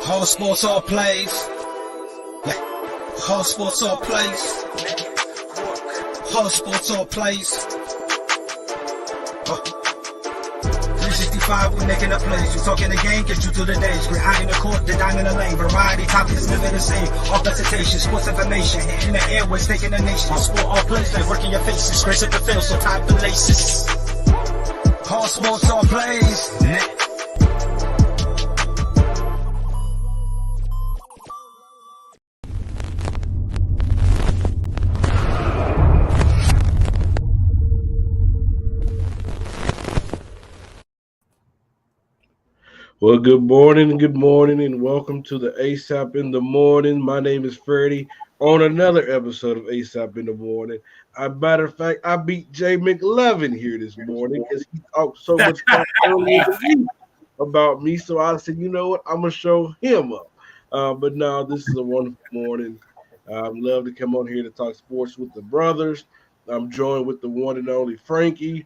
All sports, all plays. All sports, all plays. All sports, all plays. 365, we making a plays. You talking the game, get you through the days. We're high in the court, the dime in the lane. Variety topics, living the same. All presentation, sports information. Hitting the airways, taking the nation. All sport, all plays, like working your faces. Grace at the field, so tie the laces. All sports, all plays. Well, good morning, and welcome to the ASAP in the Morning. My name is Freddie on another episode of ASAP in the Morning. Matter of fact, I beat Jay McLevin here this morning because he talked so much about me. So I said, you know what, I'm going to show him up. But no, this is a wonderful morning. Love to come on here to talk sports with the brothers. I'm joined with the one and only Frankie,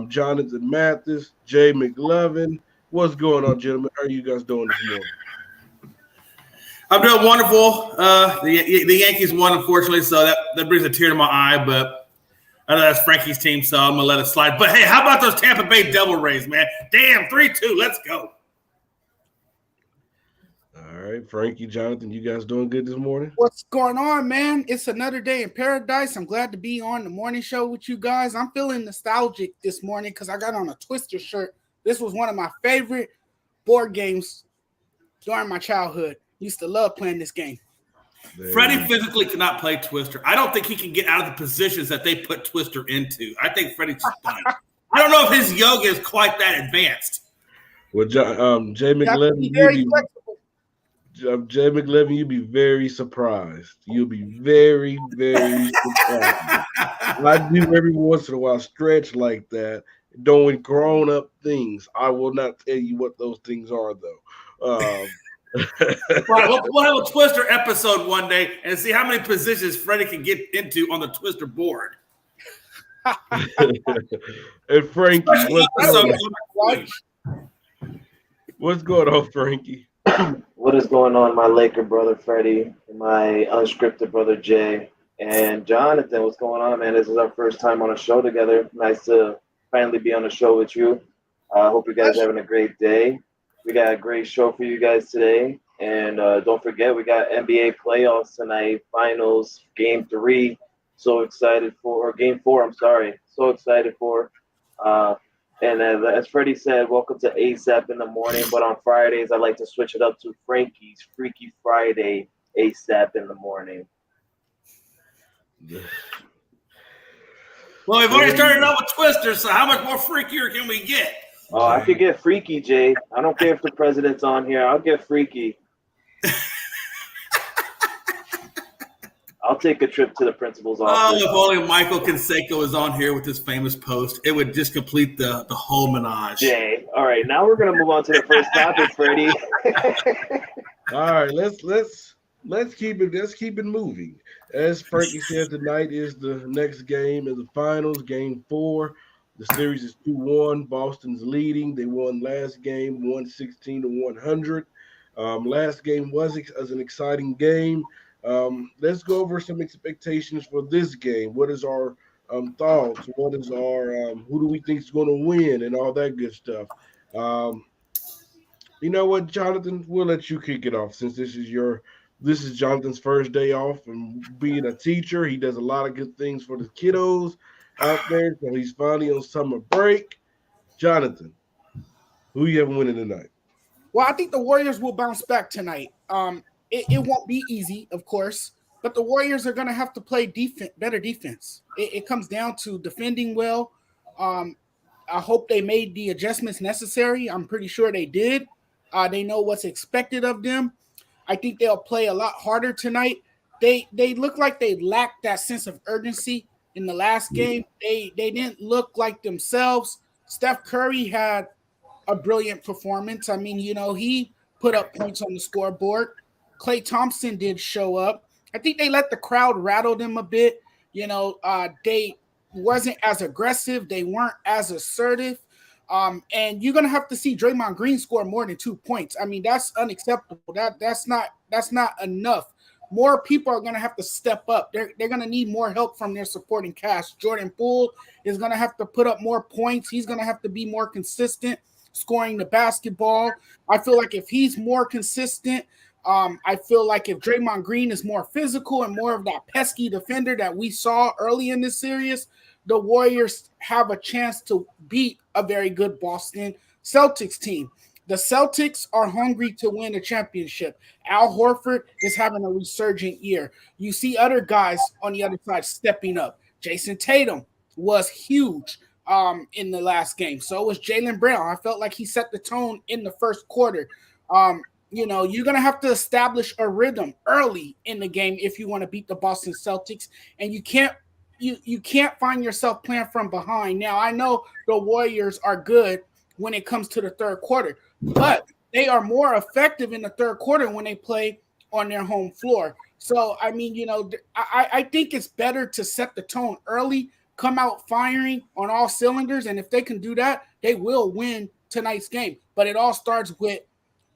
Jonathan Mathis, Jay McLevin. What's going on, gentlemen? How are you guys doing this morning? I'm doing wonderful. The Yankees won, unfortunately, so that brings a tear to my eye, but I know that's Frankie's team, so I'm going to let it slide. But, hey, how about those Tampa Bay Devil Rays, man? Damn, 3-2. Let's go. All right, Frankie, Jonathan, you guys doing good this morning? What's going on, man? It's another day in paradise. I'm glad to be on the morning show with you guys. I'm feeling nostalgic this morning because I got on a Twister shirt. This was one of my favorite board games during my childhood. Used to love playing this game. Freddie physically cannot play Twister. I don't think he can get out of the positions that they put Twister into. I think Freddie's just done. I don't know if his yoga is quite that advanced. Well, Jay McLevin, Jay McLevin, you'd be very surprised. You'll be very, very surprised. I do every once in a while stretch like that, doing grown-up things. I will not tell you what those things are, though. We'll have a Twister episode one day and see how many positions Freddie can get into on the Twister board. And Frankie, what's going on, Frankie? What is going on, my Laker brother Freddie, my unscripted brother Jay, and Jonathan? What's going on, man? This is our first time on a show together. Nice to finally be on a show with you. I hope you guys are having a great day. We got a great show for you guys today. And don't forget, we got NBA playoffs tonight, finals, game 3. So excited for, or game 4, I'm sorry. So excited for. And as Freddie said, welcome to ASAP in the Morning. But on Fridays, I like to switch it up to Frankie's Freaky Friday ASAP in the Morning. Well, we've already started out with Twister, so how much more freakier can we get? Oh, I could get freaky, Jay. I don't care if the president's on here. I'll get freaky. I'll take a trip to the principal's office. Oh, if only Michael Canseco was on here with his famous post, it would just complete the whole menage. Jay, all right, now we're gonna move on to the first topic, Freddie. All right, let's keep it moving. As Frankie said, tonight is the next game of the finals, game 4. The series is 2-1. Boston's leading. They won last game, 116-100. Last game was an exciting game. Let's go over some expectations for this game. What is our thoughts? What is our who do we think is going to win and all that good stuff? You know what, Jonathan? We'll let you kick it off since this is Jonathan's first day off and being a teacher. He does a lot of good things for the kiddos out there, so he's finally on summer break. Jonathan, who you have winning tonight? Well, I think the Warriors will bounce back tonight. It won't be easy, of course, but the Warriors are going to have to play better defense. It comes down to defending well. I hope they made the adjustments necessary. I'm pretty sure they did. They know what's expected of them. I think they'll play a lot harder tonight. They look like they lacked that sense of urgency in the last game. They didn't look like themselves. Steph Curry had a brilliant performance. I mean, he put up points on the scoreboard. Klay Thompson did show up. I think they let the crowd rattle them a bit. They wasn't as aggressive. They weren't as assertive. And you're gonna have to see Draymond Green score more than 2 points. I mean, that's unacceptable. That's not enough. More people are gonna have to step up. They're gonna need more help from their supporting cast. Jordan Poole is gonna have to put up more points. He's gonna have to be more consistent scoring the basketball. I feel like if he's more consistent, I feel like if Draymond Green is more physical and more of that pesky defender that we saw early in this series, the Warriors have a chance to beat a very good Boston Celtics team. The Celtics are hungry to win a championship. Al Horford is having a resurgent year. You see other guys on the other side stepping up. Jason Tatum was huge in the last game. So was Jaylen Brown. I felt like he set the tone in the first quarter. You're going to have to establish a rhythm early in the game if you want to beat the Boston Celtics, and you can't find yourself playing from behind. Now, I know the Warriors are good when it comes to the third quarter, but they are more effective in the third quarter when they play on their home floor. So, I mean, I think it's better to set the tone early, come out firing on all cylinders, and if they can do that, they will win tonight's game. But it all starts with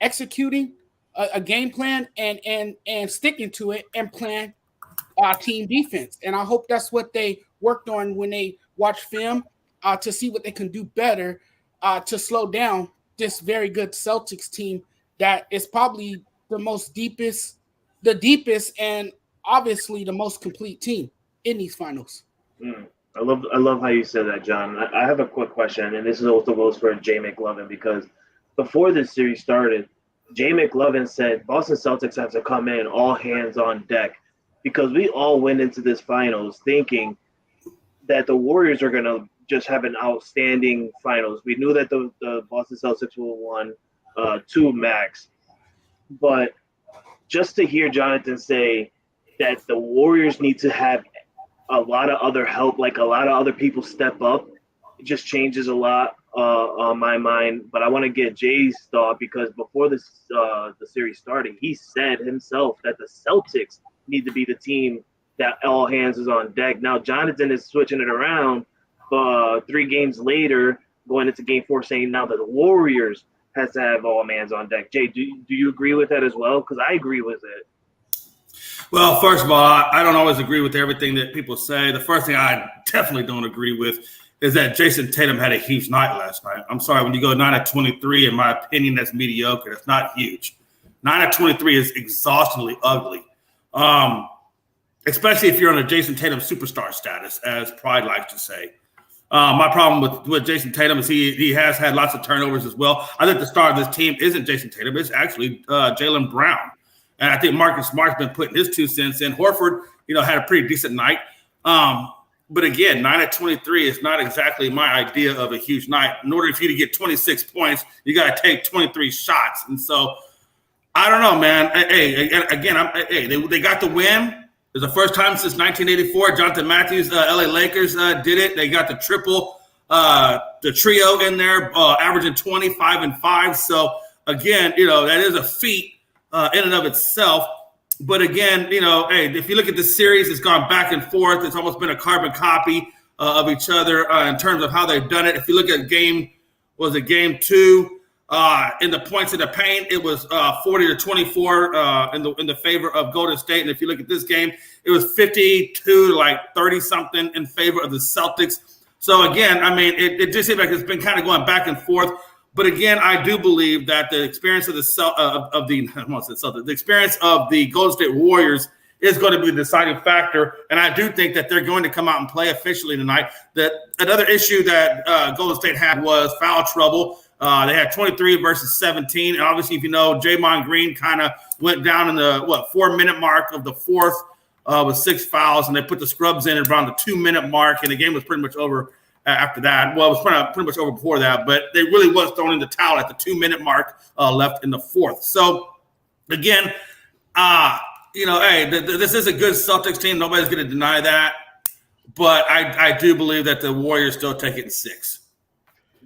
executing a game plan and sticking to it and playing team defense. And I hope that's what they worked on when they watched film to see what they can do better to slow down this very good Celtics team that is probably the deepest and obviously the most complete team in these finals. I love how you said that, John. I have a quick question, and this is also goes for Jay McLovin, because before this series started, Jay McLovin said Boston Celtics have to come in all hands on deck, because we all went into this finals thinking that the Warriors are going to just have an outstanding finals. We knew that the Boston Celtics will won 2 max. But just to hear Jonathan say that the Warriors need to have a lot of other help, like a lot of other people step up, it just changes a lot on my mind. But I want to get Jay's thought, because before the series started, he said himself that the Celtics need to be the team that all hands is on deck. Now Jonathan is switching it around 3 games later, going into game 4, saying now that the Warriors has to have all hands on deck. Jay, do you agree with that as well? Because I agree with it. Well, first of all, I don't always agree with everything that people say. The first thing I definitely don't agree with is that Jason Tatum had a huge night last night. I'm sorry, when you go 9 of 23, in my opinion, that's mediocre. That's not huge. 9 of 23 is exhaustingly ugly, especially if you're on a Jason Tatum superstar status, as Pride likes to say. My problem with Jason Tatum is he has had lots of turnovers as well. I think the star of this team isn't Jason Tatum. It's actually Jaylen Brown. And I think Marcus Smart's been putting his 2 cents in. Horford, had a pretty decent night. But again, 9 of 23 is not exactly my idea of a huge night. In order for you to get 26 points, you got to take 23 shots. And so I don't know, man. Hey, again, they got the win. It's the first time since 1984. Jonathan Matthews, LA Lakers did it. They got the triple, the trio in there, averaging 25 and 5. So again, that is a feat in and of itself. But again, hey, if you look at the series, it's gone back and forth. It's almost been a carbon copy of each other in terms of how they've done it. If you look at game 2, in the points in the paint, it was 40-24 in the favor of Golden State. And if you look at this game, it was 52 to 30 something in favor of the Celtics. So again, I mean, it just seems like it's been kind of going back and forth. But again, I do believe that the experience of the experience of the Golden State Warriors is going to be the deciding factor, and I do think that they're going to come out and play officially tonight. That another issue that Golden State had was foul trouble. They had 23 versus 17, and obviously, if you know, Draymond Green kind of went down in the 4-minute mark of the fourth with 6 fouls, and they put the scrubs in around the 2-minute mark, and the game was pretty much over. After that, well, it was pretty much over before that, but they really was throwing in the towel at the 2-minute mark left in the fourth. So, again, hey, this is a good Celtics team. Nobody's going to deny that, but I do believe that the Warriors still take it in 6.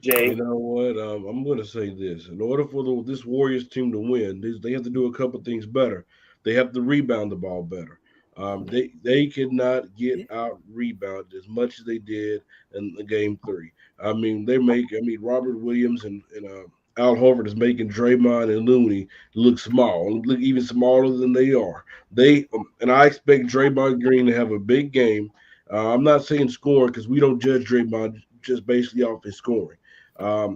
Jay, you know what? I'm going to say this: in order for this Warriors team to win, they have to do a couple things better. They have to rebound the ball better. They could not get out rebounded as much as they did in the game 3. I mean, Robert Williams and Al Horford is making Draymond and Looney look small, look even smaller than they are. And I expect Draymond Green to have a big game. I'm not saying scoring because we don't judge Draymond just basically off his scoring.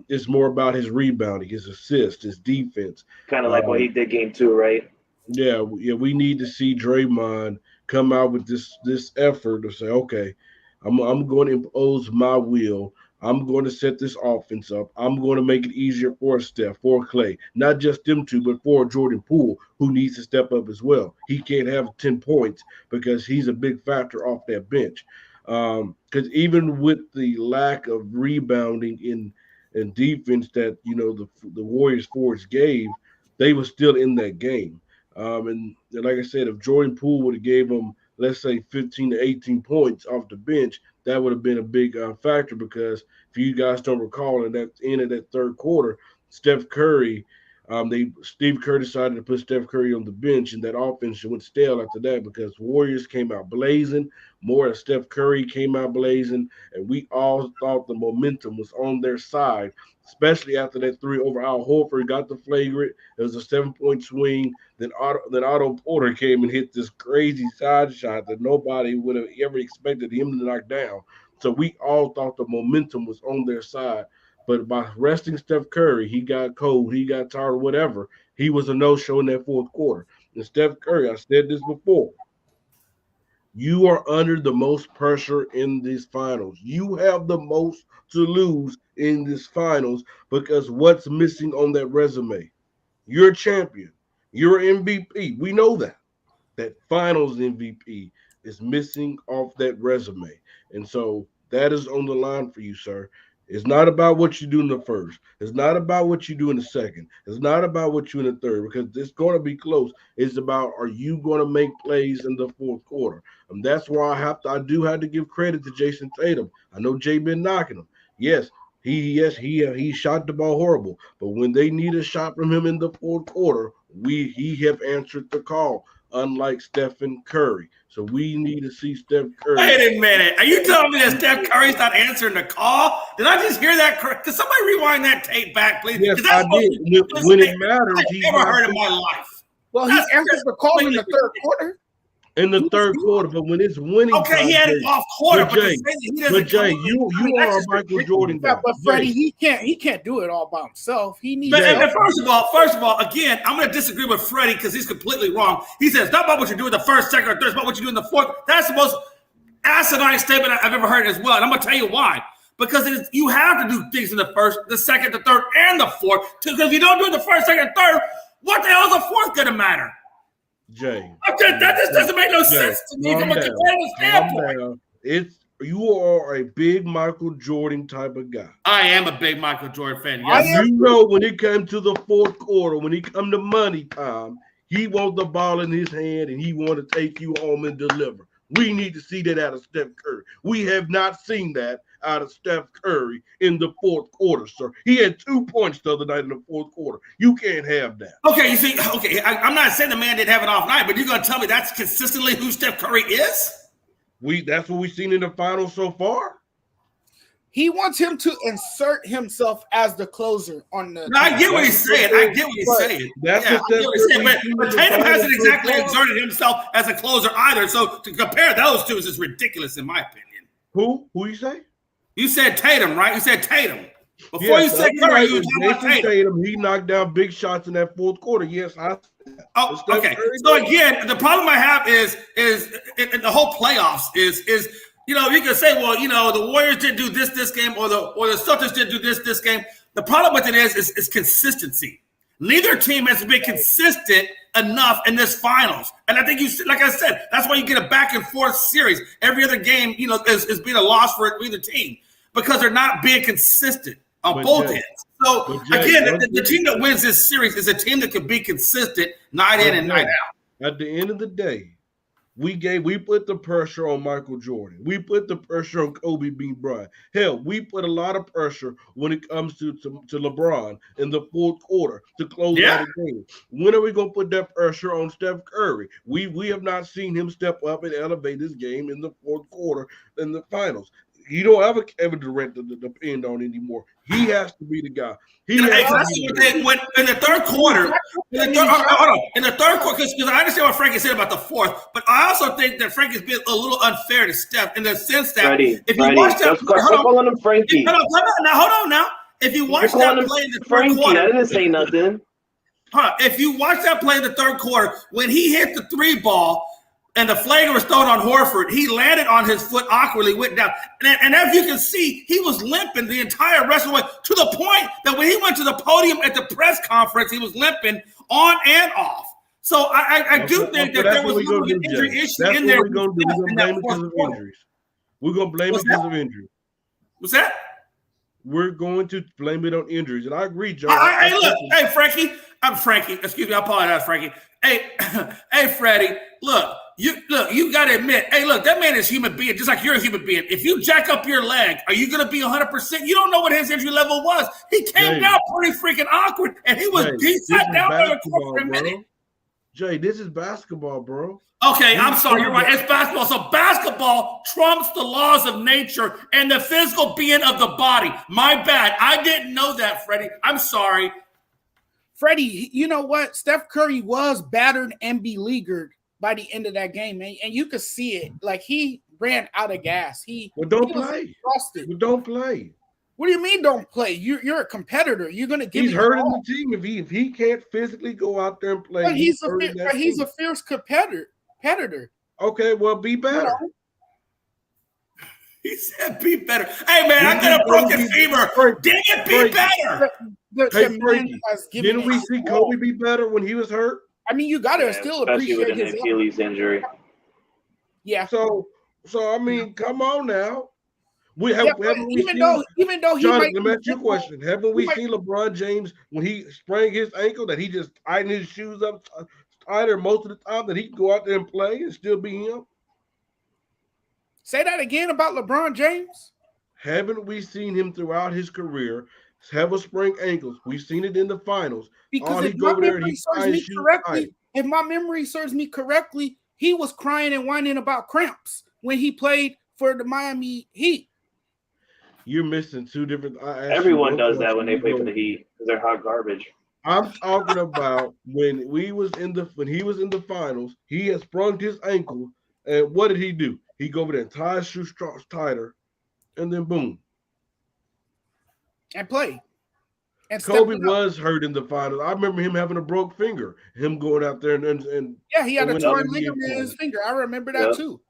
It's more about his rebounding, his assist, his defense. Kind of like what he did game 2, right? Yeah, we need to see Draymond come out with this effort to say, okay, I'm going to impose my will. I'm going to set this offense up. I'm going to make it easier for Steph, for Clay, not just them two, but for Jordan Poole, who needs to step up as well. He can't have 10 points because he's a big factor off that bench. Because even with the lack of rebounding in defense that the Warriors forwards gave, they were still in that game. And like I said, if Jordan Poole would have gave them, let's say, 15 to 18 points off the bench, that would have been a big factor because if you guys don't recall, in that end of that third quarter, Steve Kerr decided to put Steph Curry on the bench, and that offense went stale after that because Warriors came out blazing. More as Steph Curry came out blazing, and we all thought the momentum was on their side, especially after that 3 over Al Horford got the flagrant. It was a 7-point swing. Then Otto Porter came and hit this crazy side shot that nobody would have ever expected him to knock down. So we all thought the momentum was on their side. But by resting Steph Curry, he got cold, he got tired, whatever. He was a no-show in that fourth quarter. And Steph Curry, I said this before, you are under the most pressure in these finals. You have the most to lose in these finals because what's missing on that resume? You're a champion. You're an MVP. We know that. That finals MVP is missing off that resume. And so that is on the line for you, sir. It's not about what you do in the first. It's not about what you do in the second. It's not about what you do in the third because it's going to be close. It's about, are you going to make plays in the fourth quarter? And that's why I do have to give credit to Jason Tatum. I know Jay been knocking him. Yes, he shot the ball horrible. But when they need a shot from him in the fourth quarter, he have answered the call, unlike Stephen Curry. So we need to see Steph Curry. Wait a minute. Are you telling me that Steph Curry's not answering the call? Did I just hear that? Can somebody rewind that tape back, please? Yes, I did. When it matters, I've never heard in my life. Well, he answered the call in the third quarter. In the third quarter, but when it's winning, okay, he had an off quarter, but Jay, you are a Michael Jordan guy. But Freddie, he can't do it all by himself. He needs. But first of all, again, I'm going to disagree with Freddie because he's completely wrong. He says it's not about what you do in the first, second, or third. It's about what you do in the fourth. That's the most asinine statement I've ever heard as well, and I'm going to tell you why. Because you have to do things in the first, the second, the third, and the fourth. Because if you don't do it the first, second, and third, what the hell is the fourth going to matter? Jay, that just doesn't make no sense to me from a competitive standpoint. You are a big Michael Jordan type of guy. I am a big Michael Jordan fan. Yes. You know, when it comes to the fourth quarter, when it comes to money time, he wants the ball in his hand and he want to take you home and deliver. We need to see that out of Steph Curry. We have not seen that out of Steph Curry in the fourth quarter, sir. He had 2 points the other night in the fourth quarter. You can't have that. Okay, you see, I'm not saying the man didn't have an off night, but you're going to tell me that's consistently who Steph Curry is? That's what we've seen in the finals so far. He wants him to insert himself as the closer on the. No, I get what he's saying. That's what he's saying. But Tatum hasn't exactly exerted himself as a closer either. So to compare those two is just ridiculous, in my opinion. Who you say? You said Tatum, right? You said Tatum. Before you said Curry, you were talking about Tatum. He knocked down big shots in that fourth quarter. Yes, Oh, okay. So again, the problem I have is in the whole playoffs is you can say, well, the Warriors didn't do this game, or the Celtics didn't do this game. The problem with it is consistency. Neither team has been consistent enough in this finals. And I think like I said, that's why you get a back and forth series. Every other game, is being a loss for either team because they're not being consistent on both ends. So again, the team that wins this series is a team that can be consistent night in and night out. At the end of the day, We put the pressure on Michael Jordan. We put the pressure on Kobe Bryant. Hell, we put a lot of pressure when it comes to LeBron in the fourth quarter to close out a game. When are we going to put that pressure on Steph Curry? We have not seen him step up and elevate his game in the fourth quarter in the finals. You don't have a Kevin Durant to depend on anymore. He has to be the guy. When in the third quarter, in the third quarter, because I understand what Frankie said about the fourth, but I also think that Frankie's been a little unfair to Steph in the sense that if you watch that, calling him Frankie. Hold on now. If you watch that play in the third quarter, I didn't say nothing. If you watch that play in the third quarter, when he hit the 3-ball. And the flagrant was thrown on Horford. He landed on his foot awkwardly, went down. And as you can see, he was limping the entire rest of the way to the point that when he went to the podium at the press conference, he was limping on and off. So I do think that there was a little injury issue in there. We're going to blame it because of injuries. We're going to blame it because of injuries. What's that? We're going to blame it on injuries. And I agree, Joe. Hey, Frankie. I'm Frankie. Excuse me. I apologize, Frankie. Hey, Freddie. Look, you got to admit, hey, look, that man is a human being, just like you're a human being. If you jack up your leg, are you going to be 100%? You don't know what his injury level was. He came down pretty freaking awkward, and he sat down on the court for a minute. Jay, this is basketball, bro. Okay, I'm sorry. You're right. It's basketball. So basketball trumps the laws of nature and the physical being of the body. My bad. I didn't know that, Freddie. I'm sorry. Freddie, you know what? Steph Curry was battered and beleaguered by the end of that game, man. And you could see it. Like, he ran out of gas. Don't play. Don't play. What do you mean don't play? You're a competitor. You're going to give He's hurting the team if he can't physically go out there and play. But he's a fierce competitor. Okay, well, be better. He said be better. Hey, man, I got a broken femur. Dang it, be better. Didn't we see Kobe be better when he was hurt? I mean, you got to still appreciate his Achilles injury. Yeah. So I mean, come on now. Even though he John, might let me ask you a question. Haven't we seen LeBron James when he sprained his ankle that he just tightened his shoes up tighter most of the time that he can go out there and play and still be him? Say that again about LeBron James? Haven't we seen him throughout his career have a sprained ankles? We've seen it in the finals. Because if my memory serves me correctly, he was crying and whining about cramps when he played for the Miami Heat. You're missing two different. Everyone does that when they play for the Heat because they're hot garbage. I'm talking about when he was in the finals, he had sprung his ankle, and what did he do? He go over there and tie his shoe straps tighter, and then boom. And play. And Kobe was hurt in the finals. I remember him having a broke finger. Him going out there and yeah, he had a torn ligament in his finger. I remember that too.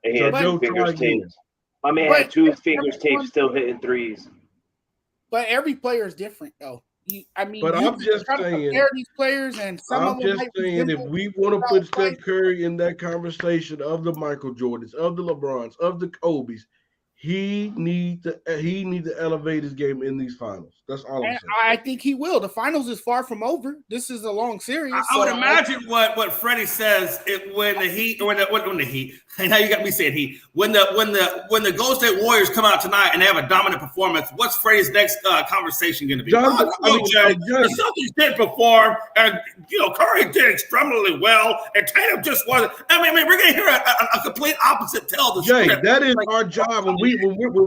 And he had two fingers taped. My man had two fingers taped, still hitting threes. But every player is different, though. I'm just saying. Compare these players, and if we want to put Steph Curry in that conversation of the Michael Jordans, of the LeBrons, of the Kobes, he need to elevate his game in these finals. That's all I'm saying. I think he will. The finals is far from over. This is a long series. I would imagine what Freddie says when the Heat. Now you got me saying Heat. When the Golden State Warriors come out tonight and they have a dominant performance, what's Freddie's next conversation going to be? The Celtics did perform, and Curry did extremely well, and Tatum just wasn't. I mean, we're going to hear a complete opposite tell the script. That is our job. When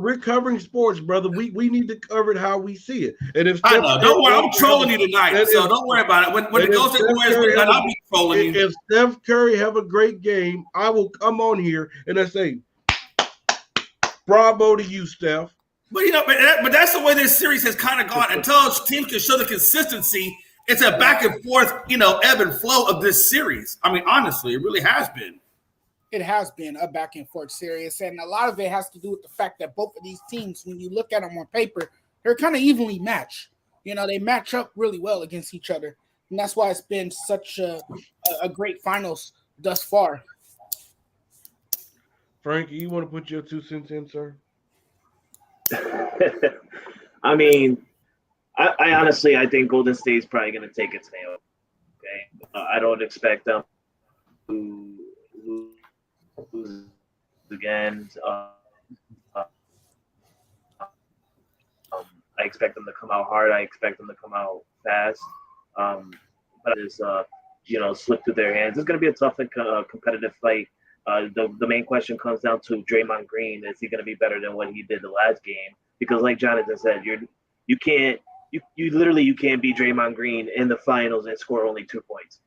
we're covering sports, brother, we need to cover it how we see it. And if I know, don't worry, I'm trolling you tonight, so don't worry about it. When the Golden State Warriors win, I'll be trolling you. If Steph Curry have a great game, I will come on here and I say, bravo to you, Steph. But but that's the way this series has kind of gone. Until teams can show the consistency, it's a back and forth, ebb and flow of this series. I mean, honestly, it really has been. It has been a back and forth series, and a lot of it has to do with the fact that both of these teams, when you look at them on paper, they're kind of evenly matched. They match up really well against each other, and that's why it's been such a great finals thus far. Frankie, you want to put your 2 cents in, sir? I mean, I honestly, I think Golden State's probably going to take its nail. Okay, I don't expect them to again. I expect them to come out hard. I expect them to come out fast. But just slip through their hands. It's going to be a tough and competitive fight. The main question comes down to Draymond Green. Is he going to be better than what he did the last game? Because like Jonathan said, you can't beat Draymond Green in the finals and score only 2 points.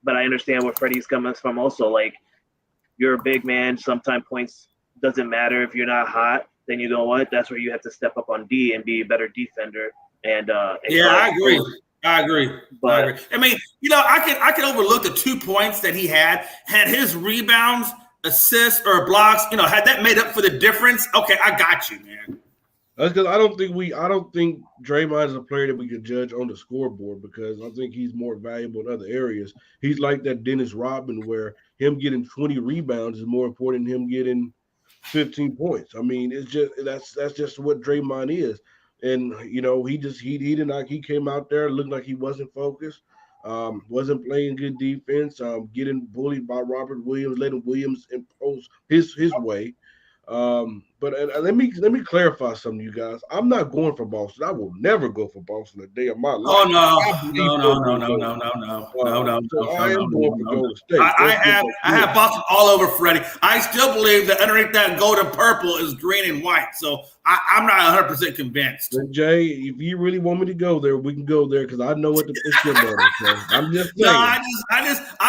But I understand where Freddie's coming from. Also, like, you're a big man. Sometimes points doesn't matter if you're not hot. Then you know what? That's where you have to step up on D and be a better defender. And I agree. But I mean, I can overlook the 2 points that he had his rebounds, assists, or blocks. Had that made up for the difference. Okay, I got you, man. That's because I don't think Draymond is a player that we can judge on the scoreboard, because I think he's more valuable in other areas. He's like that Dennis Rodman, where him getting 20 rebounds is more important than him getting 15 points. I mean, it's just that's just what Draymond is. And he came out there, looked like he wasn't focused, wasn't playing good defense, getting bullied by Robert Williams, letting Williams impose his way. But let me clarify something, you guys. I'm not going for Boston. I will never go for Boston a day of my life. Oh no. So I am going for Golden State. I have Boston all over Freddie. I still believe that underneath that golden purple is green and white. So I'm not 100% convinced. And Jay, if you really want me to go there, we can go there, because I know what it's your brother. So I'm just saying. No, I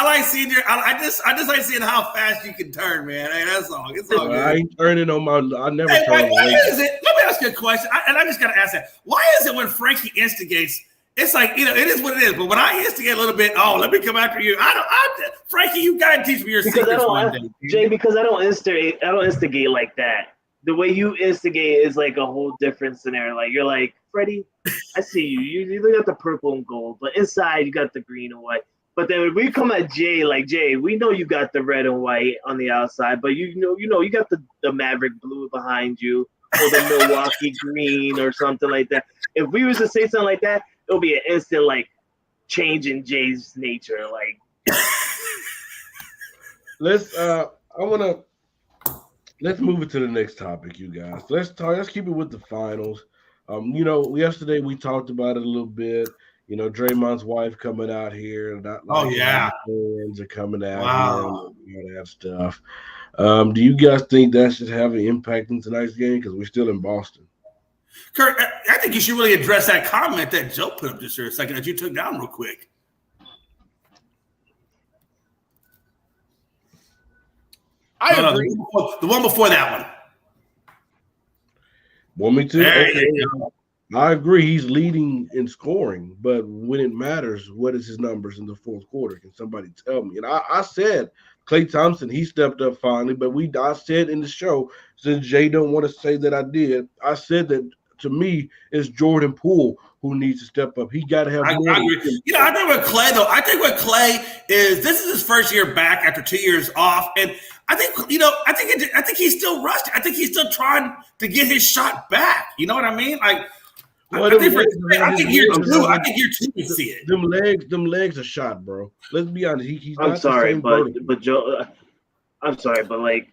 like seeing I just like seeing how fast you can turn, man. Hey, that's all. It's all good. I ain't turning on my. I never turn. Why is it? Let me ask you a question, and I just gotta ask that. Why is it when Frankie instigates, it's like, it is what it is. But when I instigate a little bit, let me come after you. Frankie, you gotta teach me your secrets one day. Jay, because I don't instigate like that. The way you instigate is like a whole different scenario. Like, you're like, Freddie, I see you. You got the purple and gold, but inside you got the green and white. But then when we come at Jay, like, Jay, we know you got the red and white on the outside, but you got the Maverick blue behind you, or the Milwaukee green or something like that. If we was to say something like that, it'll be an instant like change in Jay's nature. Like, let's move it to the next topic, you guys. Let's keep it with the finals. Yesterday we talked about it a little bit. Draymond's wife coming out here. Fans are coming out here and all that stuff. Do you guys think that should have an impact in tonight's game? Because we're still in Boston. Kurt, I think you should really address that comment that Joe put up just for a second that you took down real quick. I agree. The one before that one. Want me to? Okay. I agree. He's leading in scoring, but when it matters, what is his numbers in the fourth quarter? Can somebody tell me? And I said Klay Thompson, he stepped up finally, but I said in the show, since Jay don't want to say that I did, I said that to me it's Jordan Poole who needs to step up. He got to have more. I agree. I think with Klay though, this is his first year back after 2 years off, and I think I think he's still rusty. I think he's still trying to get his shot back. You know what I mean? Like, I think year two we see it. Them legs are shot, bro. Let's be honest. He's I'm sorry, but Joe, I'm sorry, but like,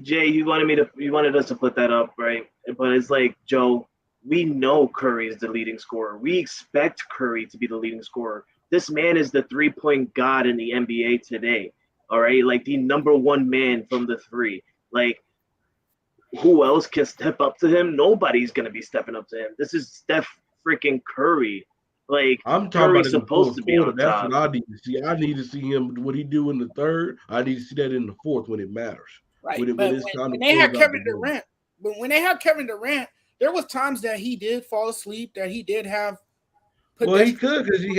Jay, you wanted us to put that up, right? But it's like, Joe, we know Curry is the leading scorer. We expect Curry to be the leading scorer. This man is the 3-point god in the NBA today. All right, like the number one man from the three. Like, who else can step up to him? Nobody's gonna be stepping up to him. This is Steph freaking Curry. Like, I'm talking Curry's about supposed to be on top. That's what I need to see. I need to see him what he do in the third. I need to see that in the fourth when it matters. Right. When they had Kevin Durant, there was times that he did fall asleep, that he did have. Well, he could, because he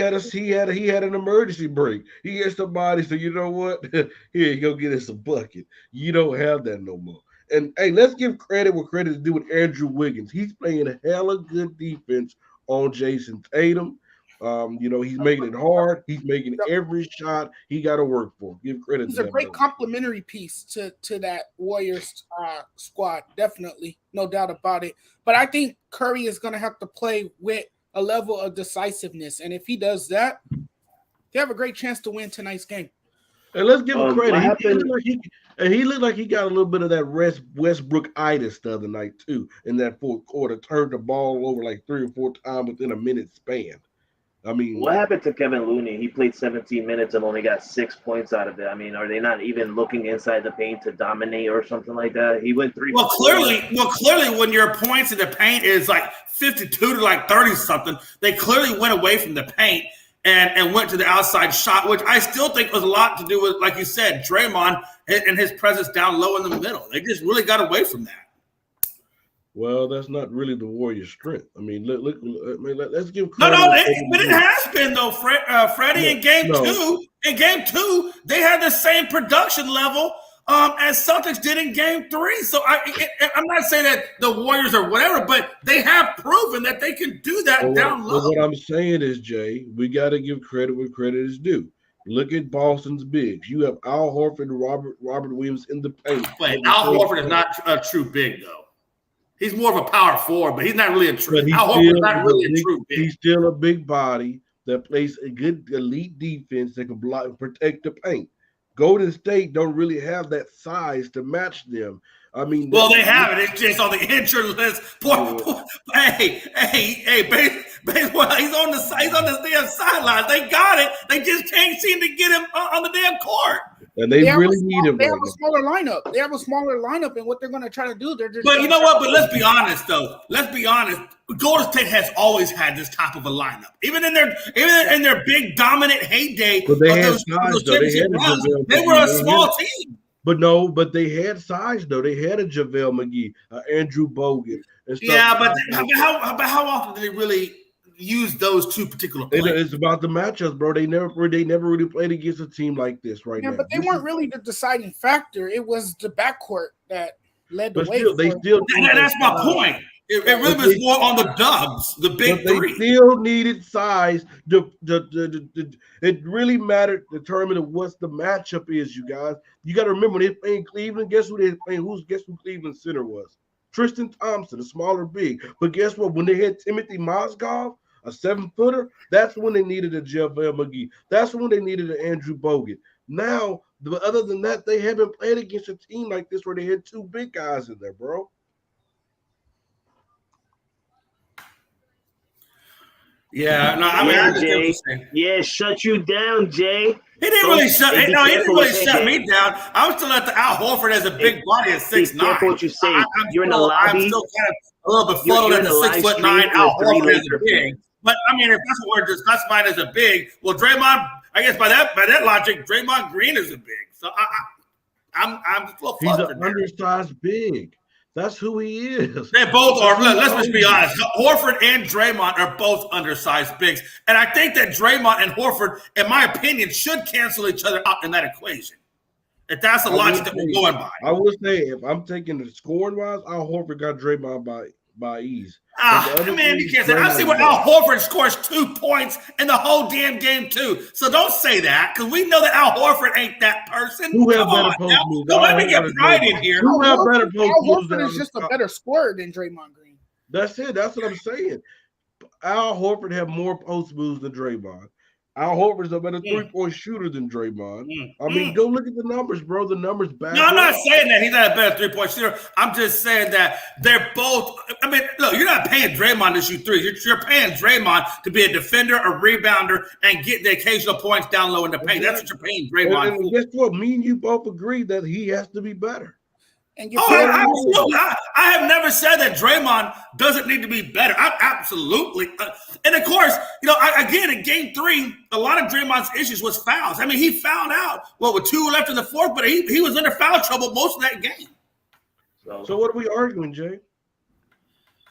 had an emergency break. He had somebody, so you know what? Here, go get us a bucket. You don't have that no more. And hey, let's give credit where credit is due with Andrew Wiggins. He's playing a hella good defense on Jason Tatum. He's making it hard. He's making every shot he got to work for. Give credit. He's a great complementary piece to that Warriors squad. Definitely, no doubt about it. But I think Curry is going to have to play with a level of decisiveness, and if he does that, they have a great chance to win tonight's game. And let's give him credit. What He happened? looked like he got a little bit of that Westbrook-itis the other night too. In that fourth quarter, turned the ball over like 3 or 4 times within a minute span. I mean, What happened to Kevin Looney? He played 17 minutes and only got 6 points out of it. I mean, are they not even looking inside the paint to dominate or something like that? He went 3 Well, for 4. clearly, when your points in the paint is like 52 to like 30 something, they clearly went away from the paint and went to the outside shot, which I still think was a lot to do with, like you said, Draymond and his presence down low in the middle. They just really got away from that. well, that's not really the Warriors' strength. I mean, let's give No, credit. but it has been though, Freddie. In game two, they had the same production level as Celtics did in game 3. So I'm not saying that the Warriors or whatever, but they have proven that they can do that down low. What I'm saying is, Jay, we got to give credit where credit is due. Look at Boston's bigs. You have Al Horford and Robert Williams in the paint. Wait, Al Horford is not a true big though. He's more of a power forward, but he's not really a true. Al Horford's not really a true big. He's still a big body that plays a good elite defense that can block and protect the paint. Golden State don't really have that size to match them. I mean, well, they have it. It's just on the injured list. Baseball. He's on the damn sidelines. They got it. They just can't seem to get him on the damn court. And they really need him. They have a smaller lineup. They have a smaller lineup, and what they're going to try to do, they're just. But you know what? But let's be honest, though. Let's be honest. Golden State has always had this type of a lineup, even in their big dominant heyday. But they had size, though. They were a small team. But they had size though. They had a JaVale McGee, Andrew Bogut, and stuff. Yeah, but how often do they really use those two particular players? It's about the matchups, bro. They never really played against a team like this now. But they weren't really the deciding factor. It was the backcourt that led the way. That's my point. It really was more on the dubs, the big three. They still needed size. It really mattered determining what's the matchup is, you guys. You got to remember when they're playing Cleveland, guess who they're playing? Guess who Cleveland's center was? Tristan Thompson, a smaller big. But guess what? When they had Timothy Mozgov, a 7-footer, that's when they needed a JaVale McGee. That's when they needed an Andrew Bogut. Now, other than that, they haven't played against a team like this where they had 2 big guys in there, bro. Yeah, no, I mean, Jay. Shut you down, Jay. He didn't really shut me down. I was still at the Al Horford as a big body at 6'9". Careful what you say. You're in the lobby. I'm still kind of a little befuddled at the 6'9" Al Horford as a big. But I mean, if that's what we're discussing as a big, well, Draymond, I guess by that logic, Draymond Green is a big. So I'm a little flustered. He's an undersized big. That's who he is. They both are. Let's just be honest. Horford and Draymond are both undersized bigs. And I think that Draymond and Horford, in my opinion, should cancel each other out in that equation. If that's the logic that we're going by. I would say if I'm taking the scoring wise, Al Horford got Draymond by ease. Man, you can't say. I see where Al Horford scores 2 points in the whole damn game too. So don't say that because we know that Al Horford ain't that person. Who have better post moves? Don't let me get pride in here. Who have better post moves? Al Horford is just a better scorer than Draymond Green. That's it. That's what I'm saying. Al Horford have more post moves than Draymond. Al Horford is a better 3-point shooter than Draymond. I mean, go look at the numbers, bro. The numbers back. No, I'm not saying that he's not a better 3-point shooter. I'm just saying that they're both. I mean, look, you're not paying Draymond to shoot threes. You're paying Draymond to be a defender, a rebounder, and get the occasional points down low in the paint. That's what you're paying Draymond for. And guess what? Me and you both agree that he has to be better. I have never said that Draymond doesn't need to be better. Absolutely. And of course, again, in game 3, a lot of Draymond's issues was fouls. I mean, he fouled out, with 2 left in the fourth, but he was under foul trouble most of that game. So what are we arguing, Jay?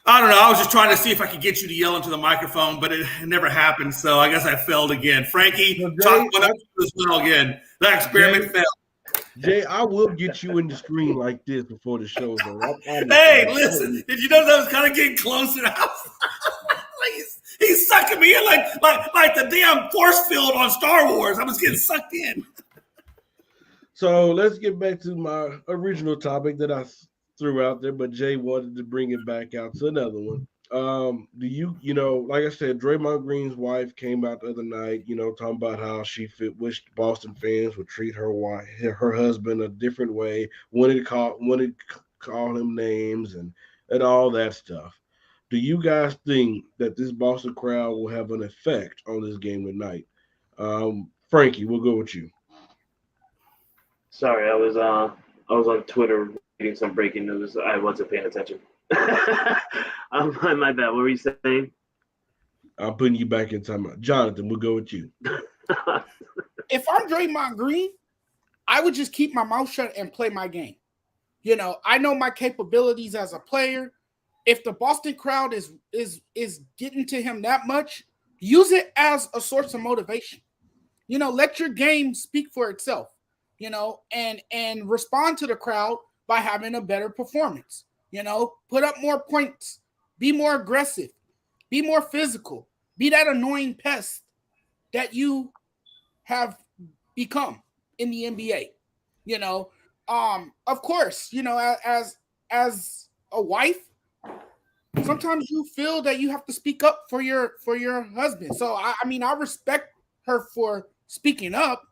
I don't know. I was just trying to see if I could get you to yell into the microphone, but it never happened. So I guess I failed again. Frankie, talk one up as well again. That experiment failed. Jay, I will get you in the screen like this before the show's over. Hey, listen, did you notice I was kind of getting closer? He's sucking me in like the damn force field on Star Wars. I was getting sucked in. So let's get back to my original topic that I threw out there, but Jay wanted to bring it back out to another one. Do you like I said, Draymond Green's wife came out the other night, talking about how she wished Boston fans would treat her husband a different way, wanted to call him names and all that stuff. Do you guys think that this Boston crowd will have an effect on this game tonight? Frankie, we'll go with you. Sorry, I was on Twitter reading some breaking news. I wasn't paying attention. My bad. What were you saying? I'm putting you back in time. Jonathan, we'll go with you. If I'm Draymond Green, I would just keep my mouth shut and play my game. I know my capabilities as a player. If the Boston crowd is getting to him that much, use it as a source of motivation. Let your game speak for itself. And respond to the crowd by having a better performance. Put up more points, be more aggressive, be more physical, be that annoying pest that you have become in the NBA. Of course, as a wife, sometimes you feel that you have to speak up for your husband. So I respect her for speaking up